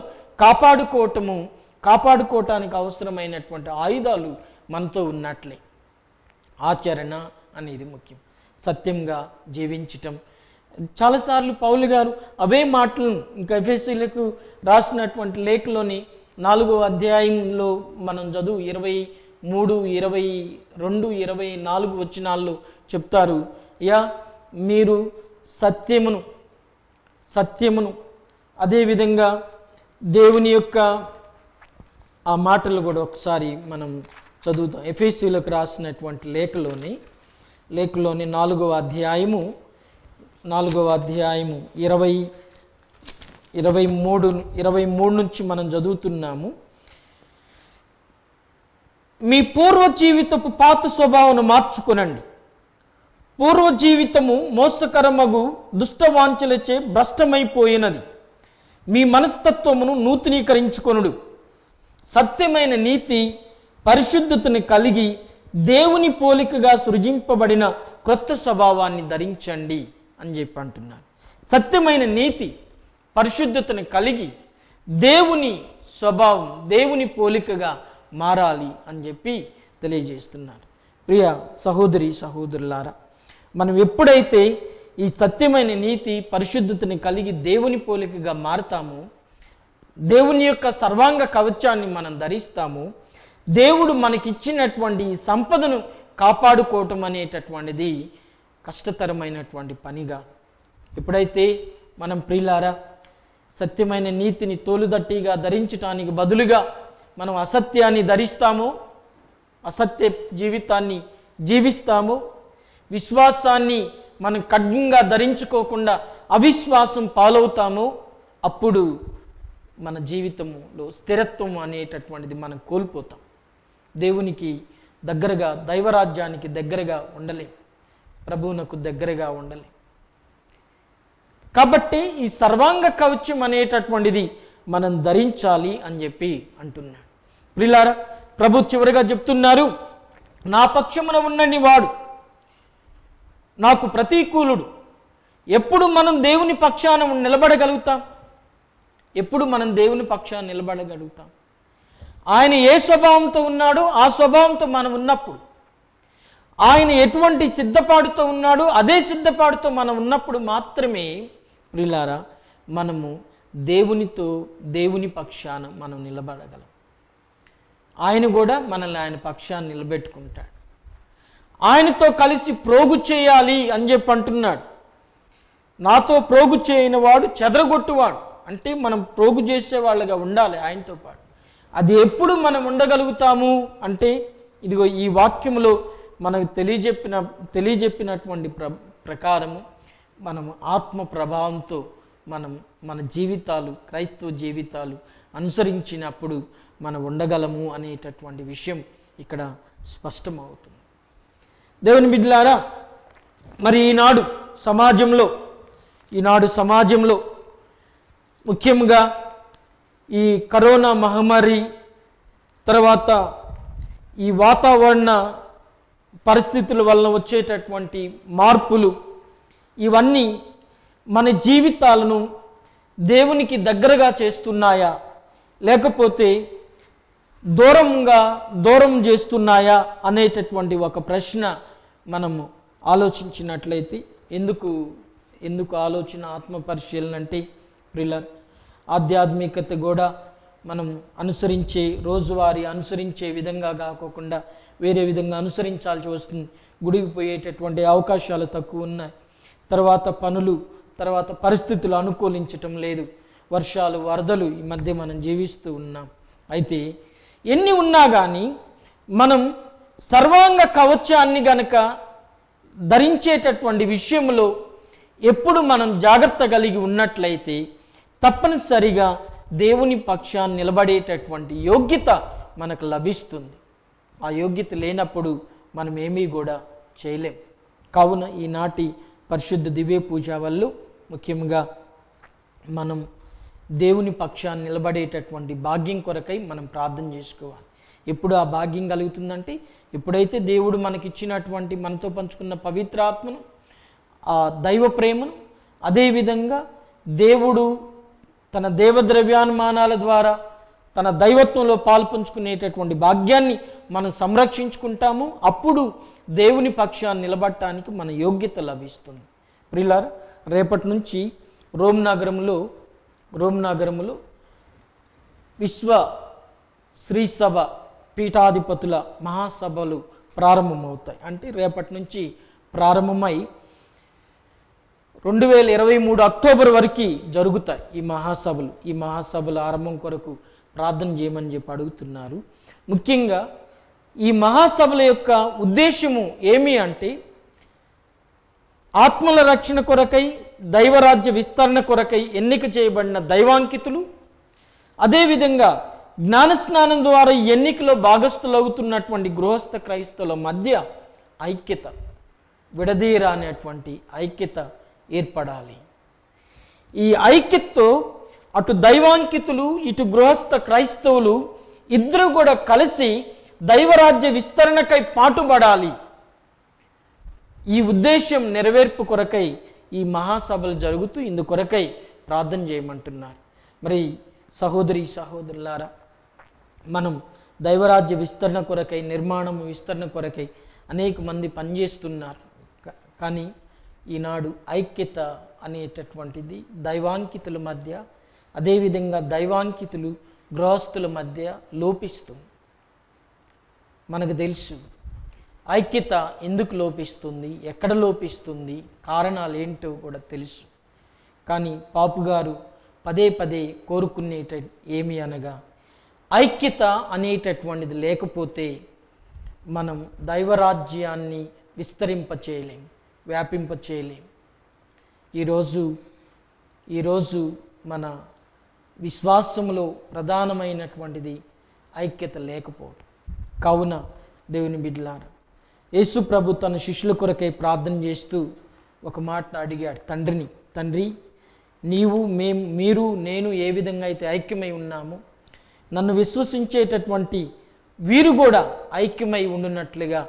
కాపాడుకోవటానికి అవసరమైనటువంటి ఆయుధాలు మనతో ఉన్నట్లే. ఆచరణ అనేది ముఖ్యం. సత్యంగా జీవించటం. చాలాసార్లు పౌలు గారు అవే మాటలను ఇంకా ఎఫెసీయులకు రాసినటువంటి లేఖలోని 4వ అధ్యాయంలో మనం చదువు 23, 22, 24 వచనాల్లో చెప్తారు. మీరు సత్యమును అదేవిధంగా దేవుని యొక్క ఆ మాటలు కూడా ఒకసారి మనం చదువుతాం. ఎఫెసీయులకు రాసినటువంటి లేఖలోని 4వ అధ్యాయము 23 నుంచి మనం చదువుతున్నాము. మీ పూర్వ జీవితపు పాత స్వభావను మార్చుకొనండి. పూర్వ జీవితము మోసకరమగు దుష్టవాంఛలచే భ్రష్టమైపోయినది. మీ మనస్తత్వమును నూతనీకరించుకొనుడు. సత్యమైన నీతి పరిశుద్ధతను కలిగి దేవుని పోలికగా సృజింపబడిన క్రొత్త స్వభావాన్ని ధరించండి అని చెప్పి అంటున్నారు. సత్యమైన నీతి పరిశుద్ధతను కలిగి దేవుని స్వభావం, దేవుని పోలికగా మారాలి అని చెప్పి తెలియజేస్తున్నారు. ప్రియ సహోదరి సహోదరులారా, మనం ఎప్పుడైతే ఈ సత్యమైన నీతి పరిశుద్ధతని కలిగి దేవుని పోలికగా మారుతామో, దేవుని యొక్క సర్వాంగ కవచాన్ని మనం ధరిస్తాము, దేవుడు మనకిచ్చినటువంటి ఈ సంపదను కాపాడుకోవటం అనేటటువంటిది కష్టతరమైనటువంటి పనిగా. ఎప్పుడైతే మనం ప్రియులారా సత్యమైన నీతిని తోలుదట్టిగా ధరించటానికి బదులుగా మనం అసత్యాన్ని ధరిస్తామో, అసత్య జీవితాన్ని జీవిస్తామో, విశ్వాసాన్ని మనం ఖడ్గంగా ధరించుకోకుండా అవిశ్వాసం పాలవుతామో, అప్పుడు మన జీవితంలో స్థిరత్వం అనేటటువంటిది మనం కోల్పోతాం. దేవునికి దగ్గరగా, దైవరాజ్యానికి దగ్గరగా ఉండలేం, ప్రభువునకు దగ్గరగా ఉండలేం. కాబట్టి ఈ సర్వాంగ కవచం అనేటటువంటిది మనం ధరించాలి అని చెప్పి అంటున్నాడు. ప్రియులారా, ప్రభు చివరిగా చెప్తున్నారు, నా పక్షమున ఉన్నని వాడు నాకు ప్రతికూలుడు. ఎప్పుడు మనం దేవుని పక్షాన నిలబడగలుగుతాం? ఎప్పుడు మనం దేవుని పక్షాన నిలబడగలుగుతాం? ఆయన ఏ స్వభావంతో ఉన్నాడో ఆ స్వభావంతో మనం ఉన్నప్పుడు, ఆయన ఎటువంటి సిద్ధపాటుతో ఉన్నాడో అదే సిద్ధపాటుతో మనం ఉన్నప్పుడు మాత్రమే ప్రియులారా మనము దేవుని పక్షాన మనం నిలబడగలం. ఆయన కూడా మనల్ని ఆయన పక్షాన్ని నిలబెట్టుకుంటాడు. ఆయనతో కలిసి ప్రోగు చేయాలి అని చెప్పి అంటున్నాడు. నాతో ప్రోగు చేయని వాడు చెదరగొట్టువాడు. అంటే మనం ప్రోగు చేసేవాళ్ళగా ఉండాలి ఆయనతో పాటు. అది ఎప్పుడు మనం ఉండగలుగుతాము అంటే, ఇదిగో ఈ వాక్యములో మనకు తెలియజెప్పినటువంటి ప్రకారము మనము ఆత్మ ప్రభావంతో మన జీవితాలు, క్రైస్తవ జీవితాలు అనుసరించినప్పుడు మనం ఉండగలము అనేటటువంటి విషయం ఇక్కడ స్పష్టమవుతుంది. దేవుని బిడ్డలారా, మరి ఈనాడు సమాజంలో ముఖ్యంగా ఈ కరోనా మహమ్మారి తర్వాత ఈ వాతావరణ పరిస్థితుల వలన వచ్చేటటువంటి మార్పులు, ఇవన్నీ మన జీవితాలను దేవునికి దగ్గరగా చేస్తున్నాయా, లేకపోతే దూరం చేస్తున్నాయా అనేటటువంటి ఒక ప్రశ్న మనము ఆలోచించినట్లయితే, ఎందుకు ఆలోచన ఆత్మ పరిశీలన అంటే ప్రియులారా, ఆధ్యాత్మికత కూడా మనం రోజువారీ అనుసరించే విధంగా కాకుండా వేరే విధంగా అనుసరించాల్సి వస్తుంది. గుడికి పోయేటటువంటి అవకాశాలు తక్కువ ఉన్నాయి. తర్వాత పనులు, తర్వాత పరిస్థితులు అనుకూలించటం లేదు, వర్షాలు, వరదలు ఈ మధ్య మనం జీవిస్తూ ఉన్నాం. అయితే ఎన్ని ఉన్నా కానీ మనం సర్వాంగ కవచాన్ని గనక ధరించేటటువంటి విషయంలో ఎప్పుడు మనం జాగ్రత్త కలిగి ఉన్నట్లయితే తప్పనిసరిగా దేవుని పక్షాన్ని నిలబడేటటువంటి యోగ్యత మనకు లభిస్తుంది. ఆ యోగ్యత లేనప్పుడు మనం ఏమీ కూడా చేయలేం. కావున ఈనాటి పరిశుద్ధ దివ్య పూజ వల్ల ముఖ్యంగా మనం దేవుని పక్షాన్ని నిలబడేటటువంటి భాగ్యం కొరకై మనం ప్రార్థన చేసుకోవాలి. ఎప్పుడు ఆ భాగ్యం కలుగుతుందంటే ఎప్పుడైతే దేవుడు మనకిచ్చినటువంటి, మనతో పంచుకున్న పవిత్రాత్మను, ఆ దైవ ప్రేమను, అదేవిధంగా దేవుడు తన దేవద్రవ్యానుమానాల ద్వారా తన దైవత్వంలో పాల్పంచుకునేటటువంటి భాగ్యాన్ని మనం సంరక్షించుకుంటాము. అప్పుడు దేవుని పక్షాన్ని నిలబడటానికి మన యోగ్యత లభిస్తుంది. ప్రియులారా, రేపటి నుంచి రోమ్ నగరంలో విశ్వ శ్రీసభ పీఠాధిపతుల మహాసభలు ప్రారంభమవుతాయి. అంటే రేపటి నుంచి ప్రారంభమై 2023 అక్టోబర్ వరకు జరుగుతాయి ఈ మహాసభలు. ఈ మహాసభల ఆరంభం కొరకు ప్రార్థన చేయమని చెప్పి అడుగుతున్నారు. ముఖ్యంగా ఈ మహాసభల యొక్క ఉద్దేశము ఏమి అంటే ఆత్మల రక్షణ కొరకై, దైవరాజ్య విస్తరణ కొరకై ఎన్నిక చేయబడిన దైవాంకితులు, అదేవిధంగా జ్ఞానస్నానం ద్వారా ఎన్నికలో భాగస్థులవుతున్నటువంటి గృహస్థ క్రైస్తవుల మధ్య ఐక్యత, విడదీరా అనేటువంటి ఐక్యత ఏర్పడాలి. ఈ ఐక్యతతో అటు దైవాంకితులు, ఇటు గృహస్థ క్రైస్తవులు ఇద్దరు కూడా కలిసి దైవరాజ్య విస్తరణకై పాటుపడాలి. ఈ ఉద్దేశం నెరవేర్పు కొరకై ఈ మహాసభలు జరుగుతూ ఇందుకొరకై ప్రార్థన చేయమంటున్నారు. మరి సహోదరి సహోదరులారా, మనం దైవరాజ్య విస్తరణ కొరకై, నిర్మాణం విస్తరణ కొరకై అనేక మంది పనిచేస్తున్నారు. కానీ ఈనాడు ఐక్యత అనేటటువంటిది దైవాంకితుల మధ్య, అదేవిధంగా దైవాంకితులు గృహస్థుల మధ్య లోపిస్తుంది. మనకు తెలుసు ఐక్యత ఎందుకు లోపిస్తుంది, ఎక్కడ లోపిస్తుంది, కారణాలు ఏంటో కూడా తెలుసు. కానీ పాపు గారు పదే పదే కోరుకునేట ఏమి అనగా ఐక్యత అనేటటువంటిది లేకపోతే మనం దైవరాజ్యాన్ని విస్తరింపచేయలేం, వ్యాపింపచేయలేం. ఈరోజు మన విశ్వాసంలో ప్రధానమైనటువంటిది ఐక్యత లేకపోవడం. కావున దేవుని బిడ్డలారా, యేసు ప్రభు తన శిష్యుల కొరకై ప్రార్థన చేస్తూ ఒక మాట అడిగాడు తండ్రిని, తండ్రి, మీరు నేను ఏ విధంగా అయితే ఐక్యమై ఉన్నామో నన్ను విశ్వసించేటటువంటి వీరు కూడా ఐక్యమై ఉండున్నట్లుగా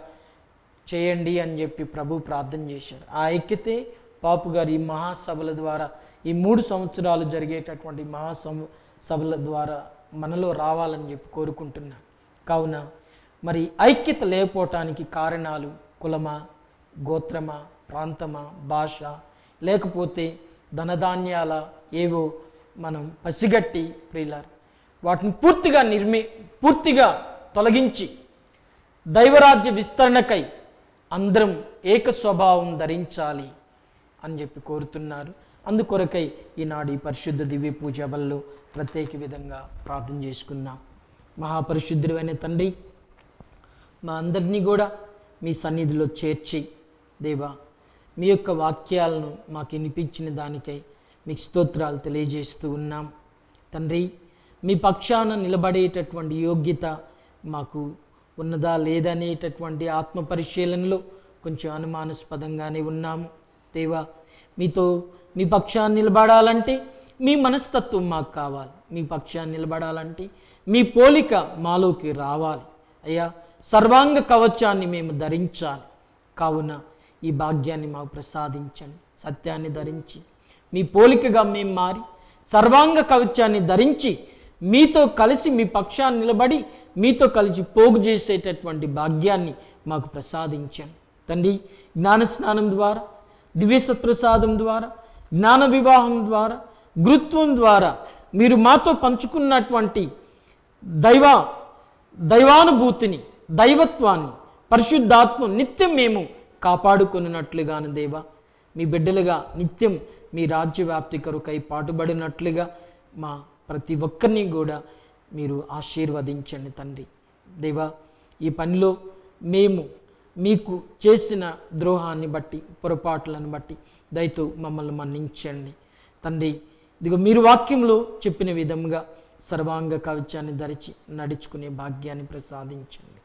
చేయండి అని చెప్పి ప్రభు ప్రార్థన చేశారు. ఆ ఐక్యతే పాపు గారు ఈ మహాసభల ద్వారా, ఈ 3 సంవత్సరాలు జరిగేటటువంటి మహాసభల ద్వారా మనలో రావాలని చెప్పి కోరుకుంటున్నాను. కావున మరి ఐక్యత లేకపోవటానికి కారణాలు కులమా, గోత్రమా, ప్రాంతమా, భాష, లేకపోతే ధనధాన్యాల ఏవో మనం పసిగట్టి ప్రియులారు వాటిని పూర్తిగా తొలగించి దైవరాజ్య విస్తరణకై అందరం ఏక స్వభావం ధరించాలి అని చెప్పి కోరుతున్నారు. అందుకొరకై ఈనాడు ఈ పరిశుద్ధ దివ్య పూజ బల్లో ప్రత్యేక విధంగా ప్రార్థన చేసుకుందాం. మహాపరిశుద్ధుడైన తండ్రి, మా అందరినీ కూడా మీ సన్నిధిలో చేర్చి దేవా, మీ యొక్క వాక్యాలను మాకు వినిపించిన దానికై మీకు స్తోత్రాలు తెలియజేస్తూ ఉన్నాం. తండ్రి, మీ పక్షాన నిలబడేటటువంటి యోగ్యత మాకు ఉన్నదా లేదనేటటువంటి ఆత్మ పరిశీలనలో కొంచెం అనుమానాస్పదంగానే ఉన్నాము. దేవా, మీ పక్షాన్ని నిలబడాలంటే మీ మనస్తత్వం మాకు కావాలి. మీ పక్షాన్ని నిలబడాలంటే మీ పోలిక మాలోకి రావాలి. అయ్యా, సర్వాంగ కవచాన్ని మేము ధరించాలి. కావున ఈ భాగ్యాన్ని మాకు ప్రసాదించండి. సత్యాన్ని ధరించి మీ పోలికగా మేము మారి సర్వాంగ కవచాన్ని ధరించి మీతో కలిసి మీ పక్షాన్ని నిలబడి మీతో కలిసి పోగు చేసేటటువంటి భాగ్యాన్ని మాకు ప్రసాదించండి. తండ్రి, జ్ఞానస్నానం ద్వారా, దివ్యసత్ప్రసాదం ద్వారా, జ్ఞాన వివాహం ద్వారా, గురుత్వం ద్వారా మీరు మాతో పంచుకున్నటువంటి దైవానుభూతిని, దైవత్వాన్ని, పరిశుద్ధాత్మ నిత్యం మేము కాపాడుకున్నట్లుగాను దేవా, మీ బిడ్డలుగా నిత్యం మీ రాజ్య వ్యాప్తి కొరకై పాటుపడినట్లుగా మా ప్రతి ఒక్కరిని కూడా మీరు ఆశీర్వదించండి తండ్రి. దేవా, ఈ పనిలో మేము మీకు చేసిన ద్రోహాన్ని బట్టి, పొరపాట్లను బట్టి దయతో మమ్మల్ని మన్నించండి తండ్రి. ఇదిగో మీరు వాక్యంలో చెప్పిన విధంగా సర్వాంగ కవచాన్ని ధరించి నడుచుకునే భాగ్యాన్ని ప్రసాదించండి.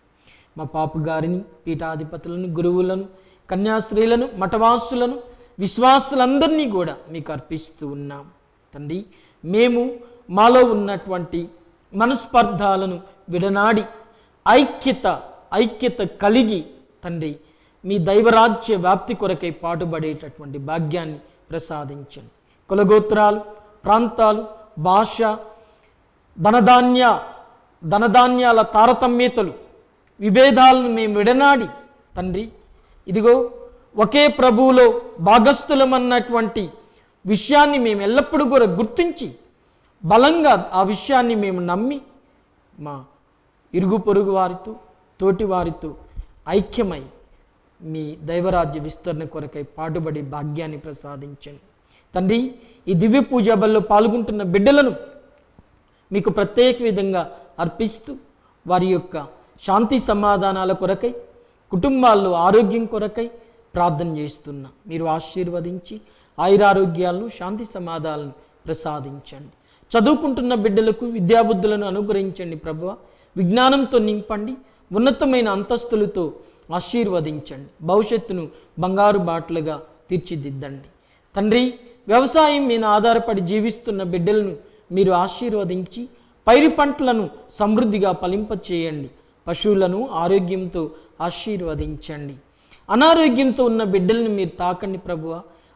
మా పాపు గారిని, పీఠాధిపతులను, గురువులను, కన్యాశ్రీలను, మఠవాసులను, విశ్వాసులందరినీ కూడా మీకు అర్పిస్తూ ఉన్నాం తండ్రి. మేము మాలో ఉన్నటువంటి మనస్పర్ధాలను విడనాడి ఐక్యత కలిగి తండ్రి మీ దైవరాజ్య వ్యాప్తి కొరకై పాటుపడేటటువంటి భాగ్యాన్ని ప్రసాదించండి. కులగోత్రాలు, ప్రాంతాలు, భాష, ధనధాన్యాల తారతమ్యతలు, విభేదాలను మేము విడనాడి తండ్రి ఇదిగో ఒకే ప్రభువులో భాగస్థులమన్నటువంటి విషయాన్ని మేము ఎల్లప్పుడూ కూడా గుర్తించి బలంగా ఆ విషయాన్ని మేము నమ్మి మా ఇరుగు పొరుగు వారితో, తోటి వారితో ఐక్యమై మీ దైవరాజ్య విస్తరణ కొరకై పాటుపడి భాగ్యాన్ని ప్రసాదించండి తండ్రి. ఈ దివ్య పూజా బలిలో పాల్గొంటున్న బిడ్డలను మీకు ప్రత్యేక విధంగా అర్పిస్తూ వారి యొక్క శాంతి సమాధానాల కొరకై, కుటుంబాల్లో ఆరోగ్యం కొరకై ప్రార్థన చేస్తున్నా. మీరు ఆశీర్వదించి ఆయురారోగ్యాలను, శాంతి సమాధానాలను ప్రసాదించండి. చదువుకుంటున్న బిడ్డలకు విద్యాబుద్ధులను అనుగ్రహించండి ప్రభువ. విజ్ఞానంతో నింపండి, ఉన్నతమైన అంతస్తులతో ఆశీర్వదించండి. భవిష్యత్తును బంగారు బాటలుగా తీర్చిదిద్దండి తండ్రి. వ్యవసాయం మీద ఆధారపడి జీవిస్తున్న బిడ్డలను మీరు ఆశీర్వదించి పైరు పంటలను సమృద్ధిగా ఫలింపచేయండి. పశువులను ఆరోగ్యంతో ఆశీర్వదించండి. అనారోగ్యంతో ఉన్న బిడ్డలను మీరు తాకండి ప్రభువ.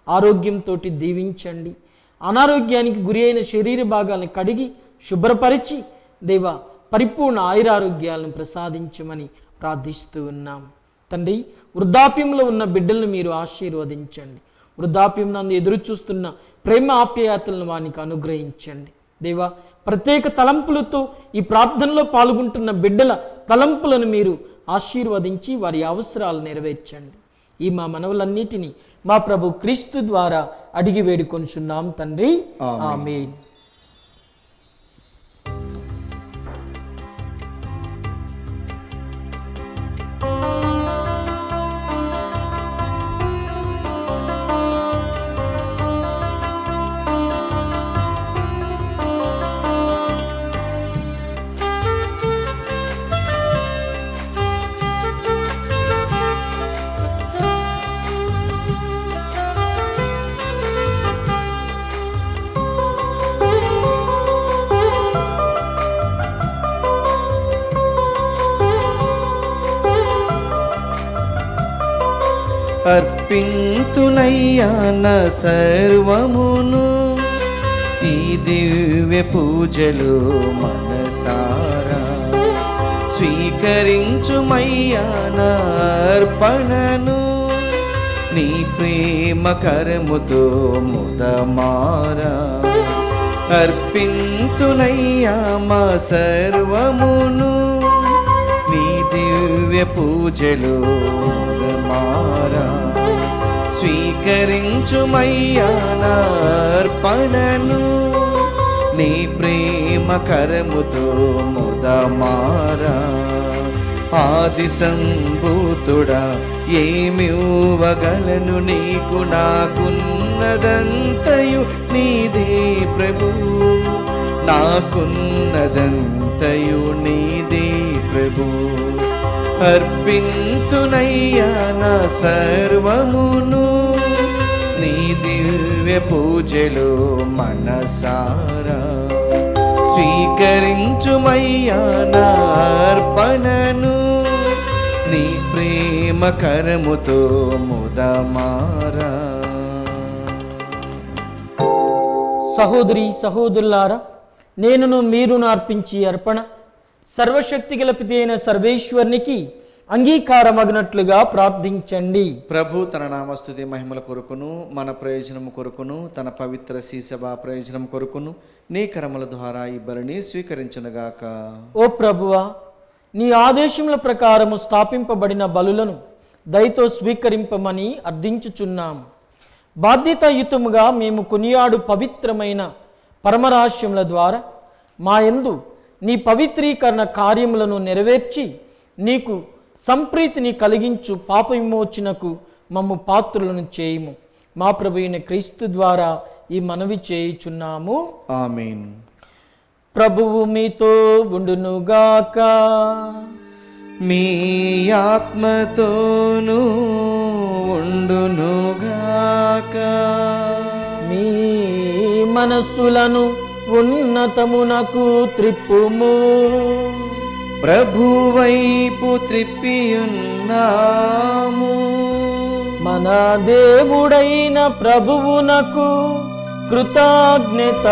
ఆరోగ్యంతో దీవించండి. అనారోగ్యానికి గురి అయిన శరీర భాగాలను కడిగి శుభ్రపరిచి దేవా పరిపూర్ణ ఆయురారోగ్యాలను ప్రసాదించమని ప్రార్థిస్తూ ఉన్నాం తండ్రి. వృద్ధాప్యంలో ఉన్న బిడ్డలను మీరు ఆశీర్వదించండి. వృద్ధాప్యం నందు ఎదురు చూస్తున్న ప్రేమ ఆప్యాయతలను వానికి అనుగ్రహించండి దేవా. ప్రత్యేక తలంపులతో ఈ ప్రార్థనలో పాల్గొంటున్న బిడ్డల తలంపులను మీరు ఆశీర్వదించి వారి అవసరాలు నెరవేర్చండి. ఈ మా మనవులన్నిటినీ మా ప్రభు క్రీస్తు ద్వారా అడిగి వేడుకొనుచున్నాం తండ్రి, ఆమేన్. అర్పింతునయ్యా నా సర్వమును ఈ దివ్య పూజలు మనసారా. స్వీకరించుమయ్యా నా అర్పణను నీ ప్రేమ కరముతో ముదమారా. అర్పింతునయ్యా మా సర్వమును నీ దివ్య పూజలు మారా. స్వీకరించుమయ్యా నా అర్పణను నీ ప్రేమ కరముతో ముదమారా. ఆది సంభూతుడా ఏమివ్వగలను నీకు, నాకున్నదంతయు నీదే ప్రభు. నాకున్నదంతయు నీదే ప్రభు. అర్పింతునయ్యా నా సర్వమును నీ దివ్య పూజలు మనసారా. స్వీకరించుమయ్యా నా అర్పణను నీ ప్రేమ కరముతో ముదమారా. సహోదరి సహోదరులారా, నేనును మీరును అర్పించి అర్పణ సర్వశక్తి గల పితి అయిన సర్వేశ్వరునికి అంగీకారమగినట్లుగా ప్రార్థించండి. ప్రభు తన నామస్తుతి మహిమల కొరకును మన ప్రయోజనము కొరకును తన పవిత్ర సభ ప్రయోజనం కొరకును నీ కరముల ద్వారా ఈ బలిని స్వీకరించునుగాక. ఓ ప్రభువా, నీ ఆదేశముల ప్రకారము స్థాపింపబడిన బలులను దయతో స్వీకరింపమని అర్థించుచున్నాం. బాధ్యతాయుతముగా మేము కొనియాడు పవిత్రమైన పరమరహస్యముల ద్వారా మా యందు నీ పవిత్రీకరణ కార్యములను నెరవేర్చి నీకు సంప్రీతిని కలిగించు పాప విమోచనకు మమ్ము పాత్రులను చేయుము. మా ప్రభువైన క్రీస్తు ద్వారా ఈ మనవి చేయుచున్నాము. ఆమేన్. ప్రభువు మీతో ఉండునుగాక. మీ ఆత్మతోనూ ఉండునుగాక. మీ మనస్సులను ఉన్నతమునకు త్రిప్పుము. ప్రభువైపు త్రిప్పియున్నాము. మన దేవుడైన ప్రభువునకు కృతజ్ఞత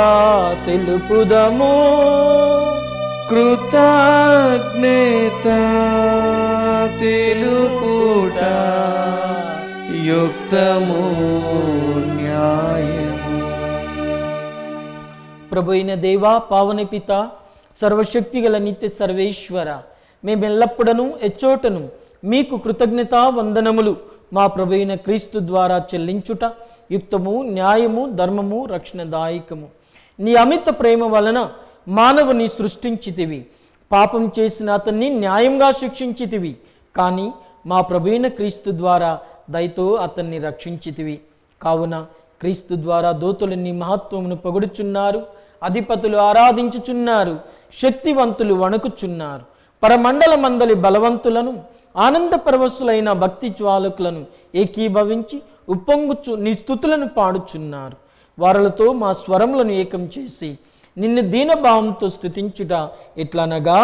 తెలుపుదము. కృతజ్ఞత తెలుపుట యుక్తము న్యాయము. ప్రభు అయిన దేవా, పావన పిత, సర్వశక్తి గల నిత్య సర్వేశ్వర, మేమెల్లప్పుడను ఎచ్చోటను మీకు కృతజ్ఞతా వందనములు మా ప్రభు అయిన క్రీస్తు ద్వారా చెల్లించుట యుక్తము, న్యాయము, ధర్మము, రక్షణదాయకము. నీ అమిత ప్రేమ వలన మానవుని సృష్టించితివి. పాపం చేసిన అతన్ని న్యాయంగా శిక్షించితివి. కానీ మా ప్రభు అయిన క్రీస్తు ద్వారా దయతో అతన్ని రక్షించితివి. కావున క్రీస్తు ద్వారా దూతలు నీ మహత్వమును పొగుడుచున్నారు, అధిపతులు ఆరాధించుచున్నారు, శక్తివంతులు వణుకుచున్నారు. పరమండల మందలి బలవంతులను ఆనంద పరవశులైన భక్తి జ్వాలకులను ఏకీభవించి ఉప్పొంగుచు నీ స్తుతులను పాడుచున్నారు. వారలతో మా స్వరములను ఏకం చేసి నిన్ను దీనభావంతో స్తుతించుట ఎట్లనగా,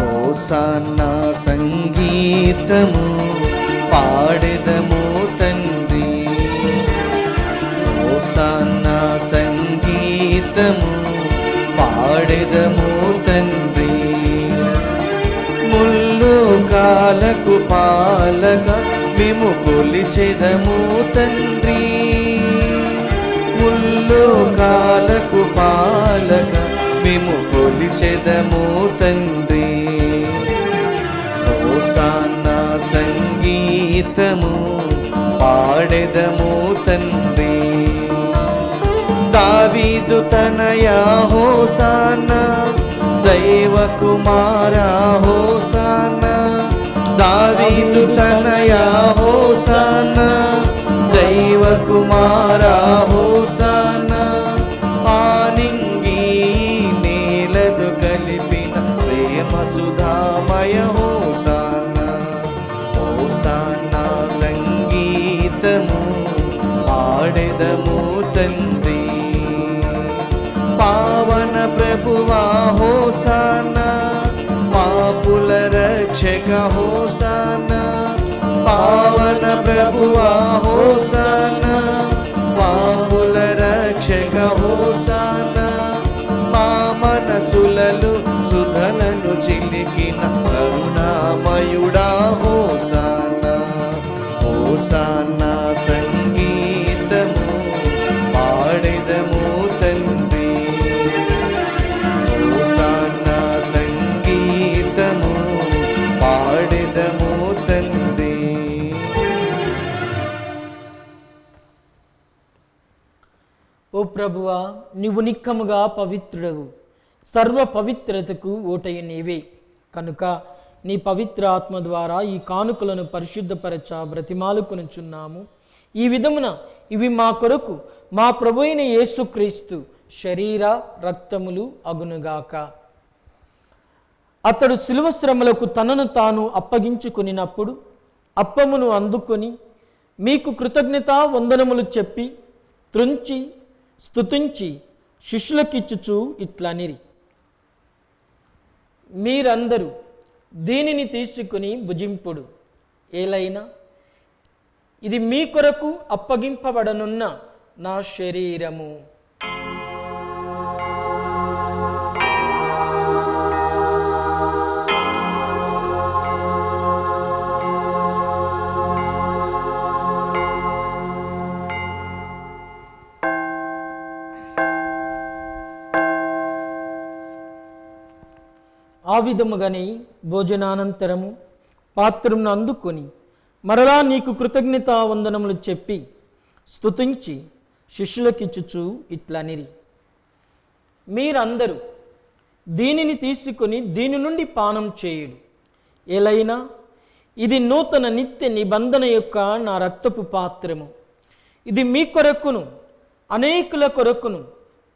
హోసన్నా సంగీతము పాడెదము తండ్రి. హోసన్నా సంగీతము పాడెదము తండ్రి. ముల్లోకాలకు పాలక మేము కొలిచెదము తండ్రి. ముల్లోకాలకు పాలక మేము కొలిచెదము తండ్రి. హోసన్నా సంగీతము పాడెదము తండ్రి. దావీదు తనయా హోసన్నా, దైవ కుమారా హోసన్నా. దావీదు తనయా హోసన్నా, దైవ కుమారా హోసన్నా. ఆనింగి నేలను కలిపిన ప్రేమ సుధామయ హోసన్నా. హోసన్నా సంగీతము పాడెదము తండ్రి. పావన ప్రభువా హోసన్నా, పాపుల రక్షక హోసన్నా. పావన ప్రభువా హోసన్నా, పాపుల రక్షక హోసన్నా. మా మనసులలో సుధలను చిలికిన కరుణామయుడా హోసన్నా. హోసన్నా సంగీతము పాడెదము తండ్రి. హోసన్నా సంగీతము పాడెదము తండ్రి. ఓ ప్రభువా, నీవు నిక్కముగా పవిత్రుడవు, సర్వ పవిత్రతకు ఓటయ్య నీవే. కనుక నీ పవిత్ర ఆత్మ ద్వారా ఈ కానుకలను పరిశుద్ధపరచ బ్రతిమాలుకొనుచున్నాము. ఈ విధమున ఇవి మా కొరకు మా ప్రభువైన యేసుక్రీస్తు శరీర రక్తములు అగునుగాక. అతడు శిలువ శ్రమలకు తనను తాను అప్పగించుకొనినప్పుడు అప్పమును అందుకొని మీకు కృతజ్ఞతా వందనములు చెప్పి త్రుంచి స్తుతించి శిష్యులకిచ్చుచు ఇట్లనిరి, మీరందరూ దీనిని తీసుకుని భుజింపుడు. ఏలైనా ఇది మీ కొరకు అప్పగింపబడనున్న నా శరీరము. ఆ విధముగానే భోజనానంతరము పాత్రమును అందుకొని మరలా నీకు కృతజ్ఞతా వందనములు చెప్పి స్తుతించి శిష్యులకిచ్చుచు ఇట్లనిరి, మీరందరూ దీనిని తీసుకొని దీని నుండి పానం చేయుడు. ఎలైనా ఇది నూతన నిత్య నిబంధన యొక్క నా రక్తపు పాత్రము. ఇది మీ కొరకును అనేకుల కొరకును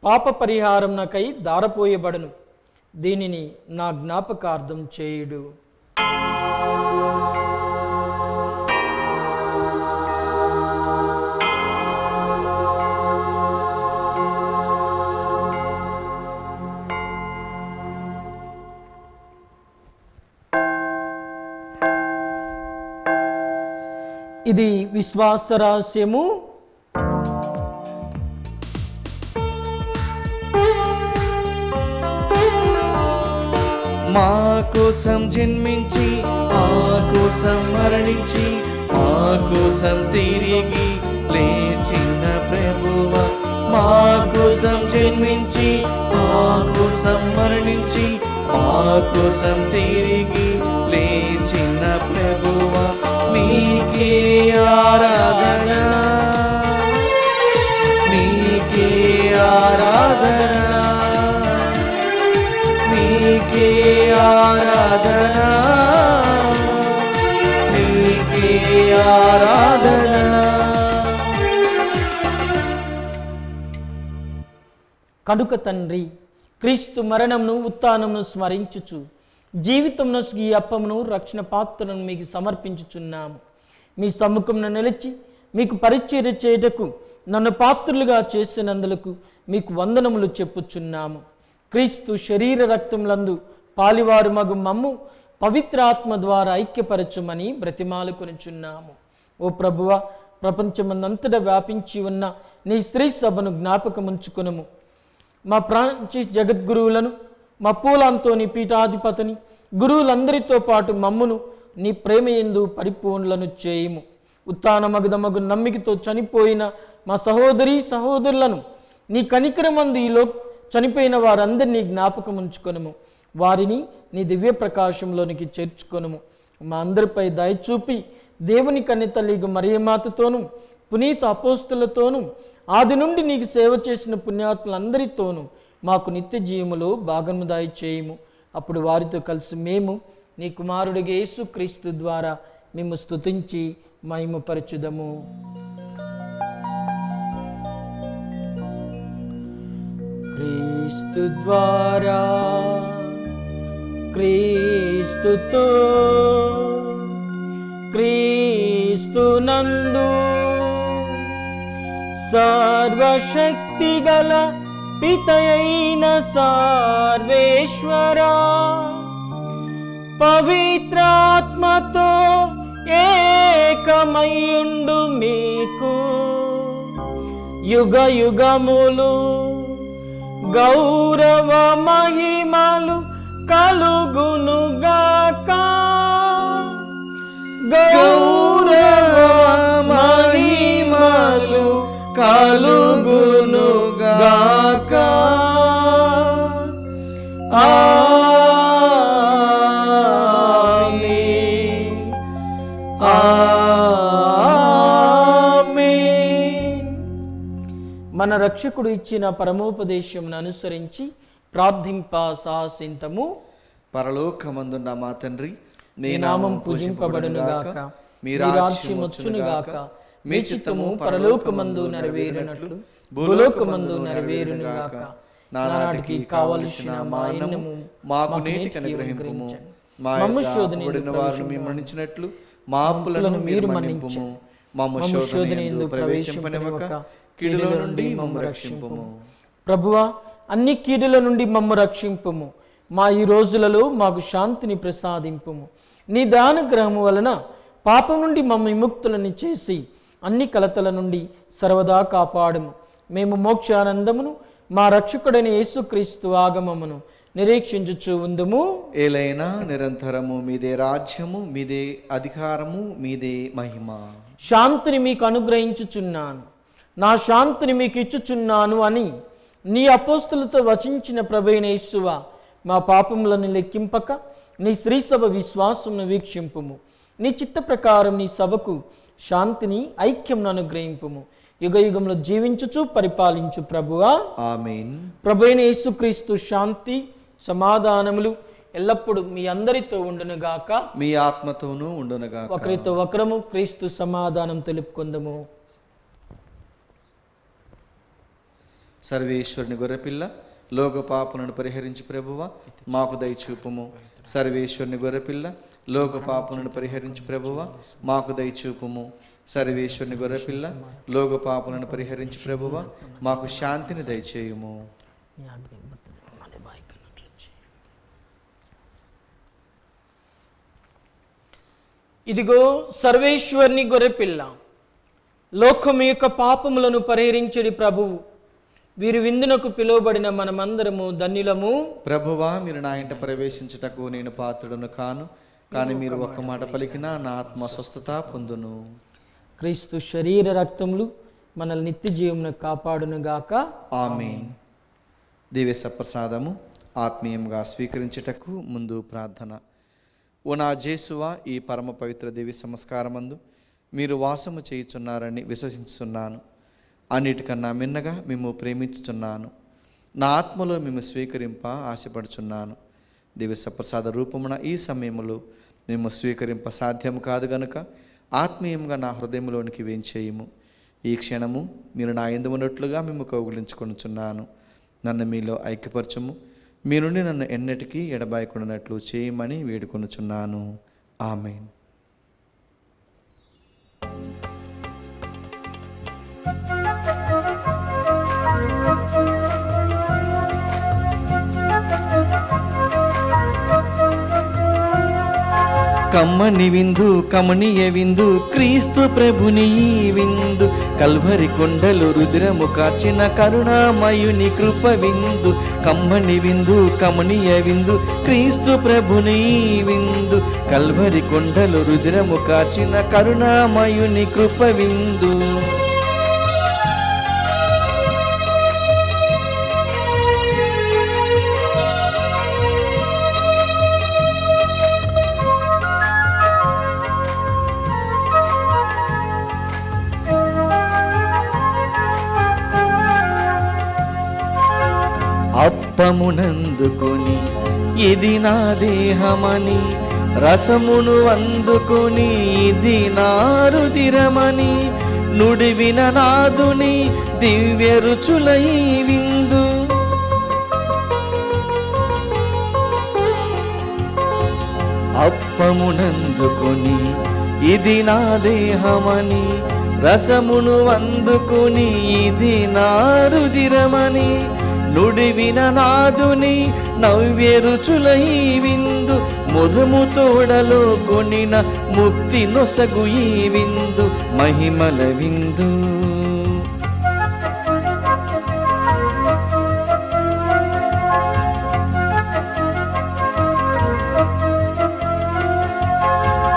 పాప పరిహారం నాకై దారపోయబడును. దీనిని నా జ్ఞాపకార్థం చేయుడు. ఇది విశ్వాస రహస్యము. మా కోసం జన్మించి మా కోసం మరణించి మా కోసం తిరిగి లేచిన ప్రభువా, మా కోసం జన్మించి మా కోసం మరణించి మా కోసం తిరిగి లేచిన ప్రభువా, మీకే ఆరాధన, మీకే ఆరాధన, మీకే ఆరాధన, మీకే ఆరాధన. కనుక తండ్రి, క్రీస్తు మరణమును ఉత్థానమును స్మరించుచు జీవితంలో ఈ అప్పమును రక్షణ పాత్రను మీకు సమర్పించుచున్నాము. మీ సమ్ముఖమున నిలిచి మీకు పరిచర్య చేయుటకు నన్ను పాత్రులుగా చేసినందులకు మీకు వందనములు చెప్పుచున్నాము. క్రీస్తు శరీర రక్తములందు పాలివారు మగు మమ్ము పవిత్రాత్మ ద్వారా ఐక్యపరచుమని బ్రతిమాలు కొనుచున్నాము. ఓ ప్రభువా, ప్రపంచమందంతటా వ్యాపించి ఉన్న నీ స్త్రీ సభను జ్ఞాపకముంచుకొనుము. మా ఫ్రాన్సిస్ జగద్గురువులను, మా పూలాంతోని పీఠాధిపతిని, గురువులందరితో పాటు మమ్మును నీ ప్రేమయందు పరిపూర్ణులను చేయుము. ఉత్థానమగుదమగు నమ్మికతో చనిపోయిన మా సహోదరి సహోదరులను నీ కనికరమందు ఈలో చనిపోయిన వారందరినీ జ్ఞాపకం ఉంచుకొనుము. వారిని నీ దివ్య ప్రకాశంలోనికి చేర్చుకొనుము. మా అందరిపై దయచూపి దేవుని కన్యతల్లి మరియమాతతోనూ పునీత అపోస్తులతోనూ ఆది నుండి నీకు సేవ చేసిన పుణ్యాత్ములందరితోనూ మాకు నిత్య జీవములో భాగము దయచేయుము. అప్పుడు వారితో కలిసి మేము నీ కుమారుడిగా యేసుక్రీస్తు ద్వారా మేము స్తుతించి మహిమపరచుదము. క్రీస్తు ద్వారా, క్రీస్తుతో, క్రీస్తునందు సర్వశక్తి గల పితయైన సర్వేశ్వరా, పవిత్రాత్మతో ఏకమయుండు మీకు యుగ యుగములు గౌరవ మహిమలు కలుగునుగాక. గౌరవ మహిమలు కలుగునుగాక. ఆమేన్, ఆమేన్. మన రక్షకుడు ఇచ్చిన పరమోపదేశమును అనుసరించి ప్రార్థింప సాసింతము. పరలోకమందున్న మా తండ్రి, మీ నామం పూజింపబడునుగాక, మీ రాజ్యం వచ్చునుగాక, మీ చిత్తము పరలోకమందు నెరవేరునట్లు భూలోకమందు నెరవేరునుగాక. నానాటికి కావలసిన మా అన్నము మాకు నేటికి అనుగ్రహింపుము. మమ్ము శోధనపడిన వారిని మేము మన్నించినట్లు మా అప్పులను మీరు మన్నింపుము. మమ్ము శోధనయందు ప్రవేశింపనివ్వక కీడుల నుండి మమ్ము రక్షింపుము. ప్రభువా, అన్ని కీడుల నుండి మమ్ము రక్షింపుము. మా ఈ రోజులలో మాకు శాంతిని ప్రసాదింపుము. నీ దానుగ్రహము వలన పాపం నుండి మమ్మ విముక్తులని చేసి అన్ని కలతల నుండి సర్వదా కాపాడుము. మేము మోక్షానందమును మా రక్షకుడైన యేసుక్రీస్తు ఆగమమును నిరీక్షించుచు ఉందుము. ఏలైనా నిరంతరము మీదే రాజ్యము, మీదే అధికారము, మీదే మహిమ. శాంతిని మీకు అనుగ్రహించుచున్నాను, నా శాంతిని మీకు ఇచ్చుచున్నాను అని నీ అపోస్తులతో వచించిన ప్రభువైన యేసువా, మా పాపములను లెక్కింపక నీ శ్రీ సభ విశ్వాసమును వీక్షింపుము. నీ చిత్త ప్రకారం నీ సభకు శాంతిని ఐక్యంను అనుగ్రహింపుము. యుగ యుగంలో జీవించుచు పరిపాలించు ప్రభువా. ఆమేన్. ప్రభువైన యేసుక్రీస్తు శాంతి సమాధానములు ఎల్లప్పుడూ మీ అందరితో ఉండునుగాక. మీ ఆత్మతోనూ ఉండునుగాక. ఒకరితో ఒకరము క్రీస్తు సమాధానం తెలుపుకుందము. సర్వేశ్వరుని గొర్రెపిల్ల లోక పాపలను పరిహరించి ప్రభువా మాకు దయచూపుము. సర్వేశ్వరుని గొర్రెపిల్ల లోక పాపలను పరిహరించి ప్రభువా మాకు దయచూపుము. సర్వేశ్వరుని గొర్రెపిల్ల లోక పాపలను పరిహరించి ప్రభువా మాకు శాంతిని దయచేయుము. ఇదిగో సర్వేశ్వరుని గొర్రెపిల్ల, లోకము యొక్క పాపములను పరిహరించడి ప్రభువు. వీరు విందునకు పిలువబడిన మనమందరము ధన్యులము. ప్రభువా మీరు నా ఇంట ప్రవేశించుటకు నేను పాత్రుడను కాను, కానీ మీరు ఒక్క మాట పలికినా నా ఆత్మ స్వస్థత పొందును. క్రీస్తు శరీర రక్తములు మనల్ని నిత్య జీవమును కాపాడునుగాక. ఆమేన్. దివ్య సప్రసాదము ఆత్మీయంగా స్వీకరించుటకు ముందు ప్రార్థన. ఓ నా జేసువా, ఈ పరమ పవిత్ర దివ్య సంస్కారమందు మీరు వాసము చేయుచున్నారని విశ్వసించుచున్నాను. అన్నిటికన్నా మిన్నగా మేము ప్రేమించుచున్నాను. నా ఆత్మలో మేము స్వీకరింప ఆశపడుచున్నాను. దివ్య సప్రసాద రూపమున ఈ సమయంలో మేము స్వీకరింప సాధ్యం కాదు గనుక ఆత్మీయంగా నా హృదయంలోనికి వేంచేయము. ఈ క్షణము మీరు నా యందు ఉన్నట్లుగా మేము కౌగిలించుకొనుచున్నాను. నన్ను మీలో ఐక్యపరచము. మీ నుండి నన్ను ఎన్నటికీ ఎడబాయకుండానట్లు చేయమని వేడుకొనుచున్నాను. ఆమేన్. కమ్మని విందు కమనీయ విందు క్రీస్తు ప్రభుని ఈ విందు, కల్వరి కొండలు రుద్రము కాచిన కరుణామయుని కృప విందు. కమ్మని విందు కమనీయ విందు క్రీస్తు ప్రభుని ఈ విందు, కల్వరి కొండలు రుద్రము కాచిన కరుణామయుని కృప విందు. అప్పమునందుకొని ఇది నా దేహమని, రసమును అందుకొని ఇది నా రుధిరమని, నుడివిన నాదుని దివ్య రుచుల ఈ విందు. అప్పమునందుకొని ఇది నా దేహమని, రసమును అందుకొని ఇది నా రుధిరమని, నుడివిన నాదుని నవ్య రుచుల ఈ విందు. ముదము తోడలో కొనిన ముక్తి నొసగు ఈ విందు, మహిమల విందు.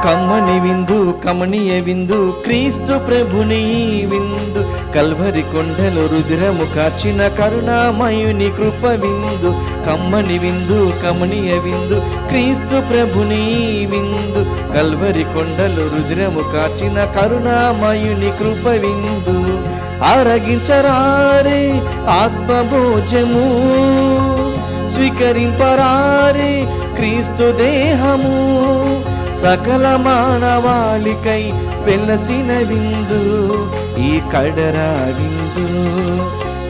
కమ్మని విందు కమనీయ విందు క్రీస్తు ప్రభుని ఈ విందు, కల్వరి కొండలు రుద్రము కాచిన కరుణామయుని కృప విందు. కమ్మని విందు కమనీయ విందు క్రీస్తు ప్రభుని ఈ విందు, కల్వరి కొండలు రుద్రము కాచిన కరుణామయుని కృప విందు. ఆరగించరారే ఆత్మభోజము, స్వీకరింపరారే క్రీస్తు దేహము. సకల మానవాళికై వెలసిన విందు ఈ కడరా విందు.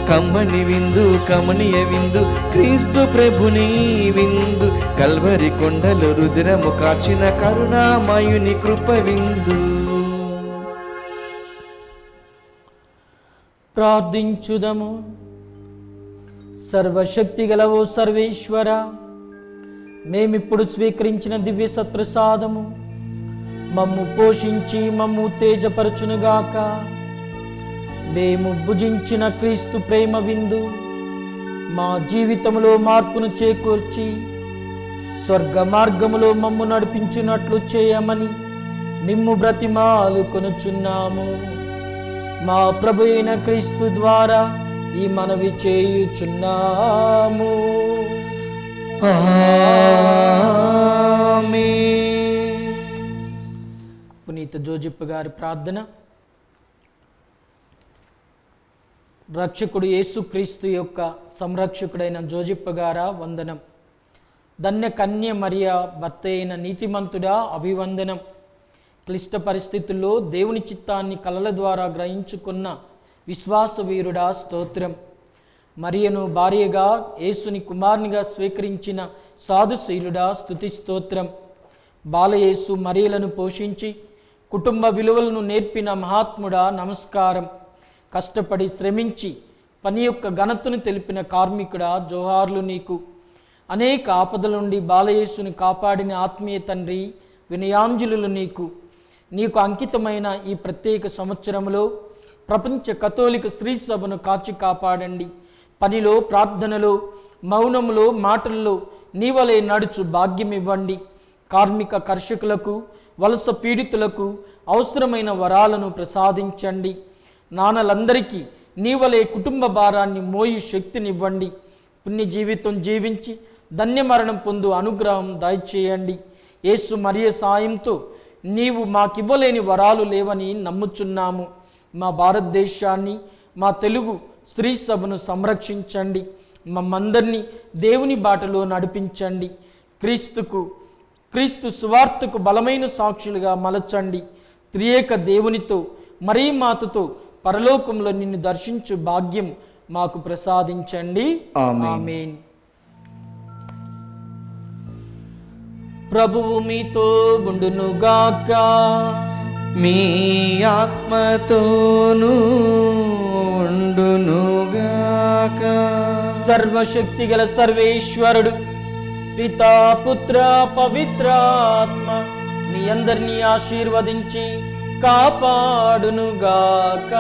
కమ్మని విందు కమనీయ విందు క్రీస్తు ప్రభుని విందు, కల్వరి కొండలు రుద్రము కాచిన కరుణామయుని కృప విందు. ప్రార్థించుదము. సర్వశక్తి గలవో సర్వేశ్వర, మేమిప్పుడు స్వీకరించిన దివ్య సత్ప్రసాదము మమ్ము పోషించి మమ్ము తేజపరచునుగాక. మేము భుజించిన క్రీస్తు ప్రేమ విందు మా జీవితములో మార్పును చేకూర్చి స్వర్గ మార్గములో మమ్ము నడిపించున్నట్లు చేయమని మిమ్ము బ్రతిమాలు కొనుచున్నాము. మా ప్రభు అయిన క్రీస్తు ద్వారా ఈ మనవి చేయుచున్నాము. ఆమేన్. పునీత జోజిప్ప గారి ప్రార్థన. రక్షకుడు యేసుక్రీస్తు యొక్క సంరక్షకుడైన జోజిప్ప గారా వందనం. ధన్య కన్య మరియ భర్త అయిన నీతిమంతుడా అభివందనం. క్లిష్ట పరిస్థితుల్లో దేవుని చిత్తాన్ని కలల ద్వారా గ్రహించుకున్న విశ్వాస వీరుడా స్తోత్రం. మరియను భార్యగా యేసుని కుమారునిగా స్వీకరించిన సాధుశీలుడా స్తుతి స్తోత్రం. బాలయేసు మరియలను పోషించి కుటుంబ విలువలను నేర్పిన మహాత్ముడా నమస్కారం. కష్టపడి శ్రమించి పని యొక్క ఘనతను తెలిపిన కార్మికుడా జోహార్లు నీకు. అనేక ఆపదల నుండి బాలయేసుని కాపాడిన ఆత్మీయ తండ్రి వినయాంజలులు నీకు. నీకు అంకితమైన ఈ ప్రత్యేక సంవత్సరంలో ప్రపంచ కథోలిక స్త్రీ సభను కాచి కాపాడండి. పనిలో, ప్రార్థనలో, మౌనములో, మాటల్లో నీవలే నడుచు భాగ్యం ఇవ్వండి. కార్మిక కర్షకులకు, వలస పీడితులకు అవసరమైన వరాలను ప్రసాదించండి. నాన్నలందరికీ నీవలే కుటుంబ భారాన్ని మోయి శక్తినివ్వండి. పుణ్య జీవితం జీవించి ధన్యమరణం పొందు అనుగ్రహం దయచేయండి. యేసు మరియ సాయంతో నీవు మాకివ్వలేని వరాలు లేవని నమ్ముచున్నాము. మా భారతదేశాన్ని, మా తెలుగు స్త్రీ సభను సంరక్షించండి. మమ్మందరినీ దేవుని బాటలో నడిపించండి. క్రీస్తు సువార్తకు బలమైన సాక్షులుగా మలచండి. త్రియేక దేవునితో మరీ మాతతో పరలోకంలో నిన్ను దర్శించు భాగ్యం మాకు ప్రసాదించండి. ఆమేన్. ప్రభువు మీతో ఉండునుగాక. మీ ఆత్మతోనూ ఉండునుగాక. సర్వశక్తి గల సర్వేశ్వరుడు పితా, పుత్ర, పవిత్రాత్మ మీ అందరినీ ఆశీర్వదించి కాపాడునుగాక.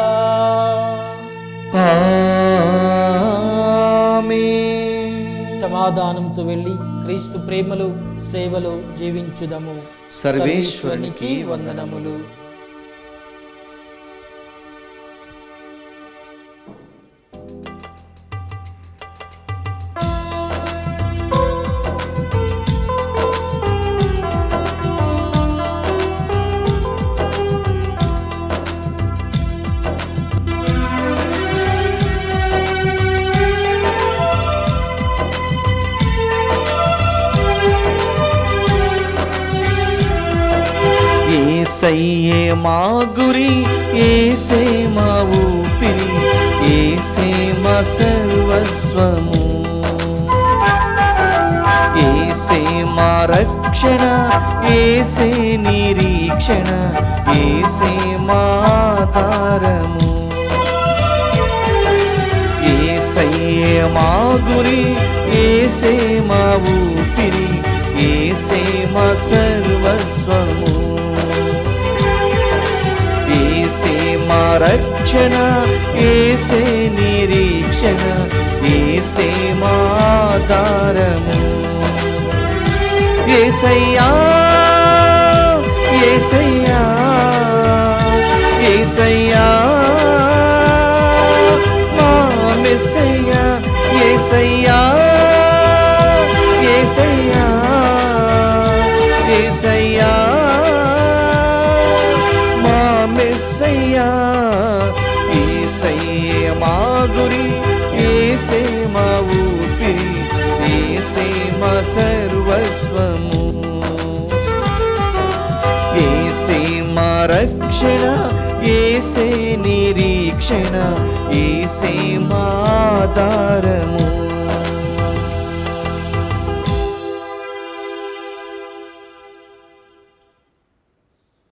ఆమేన్. సమాధానంతో వెళ్ళి క్రీస్తు ప్రేమలో, సేవలో జీవించుదము. సర్వేశ్వరునికి వందనములు. ఏసయ్యే మా గురి, ఏసే మా ఊపిరి, ఏసే మా సర్వస్వము, ఏసే మా రక్షణ, ఏసే నిరీక్షణ, ఏసే మా ఆధారము. ఏసయ్యే మా గురి, ఏసే మా ఊపిరి, ఏసే మా సర్వస్వము, ఏసే మా రక్షణ, ఏసే నిరీక్షణ, ఏసే మా ఆధారము. ఏసయ్యా ఏసయ్యా ఏసయ్యా మా మెస్సయ్యా, ఏసయ్యా ఏసయ్యా ఏసయ్యా మా మెస్సయ్యా. ఏసయ్యే మా గురి, ఏసే మా ఊపిరి, ఏసే మా సర్వస్వము, ఏసే మా రక్షణ, ఏసే నిరీక్షణ, ఏసే మా ఆధారము.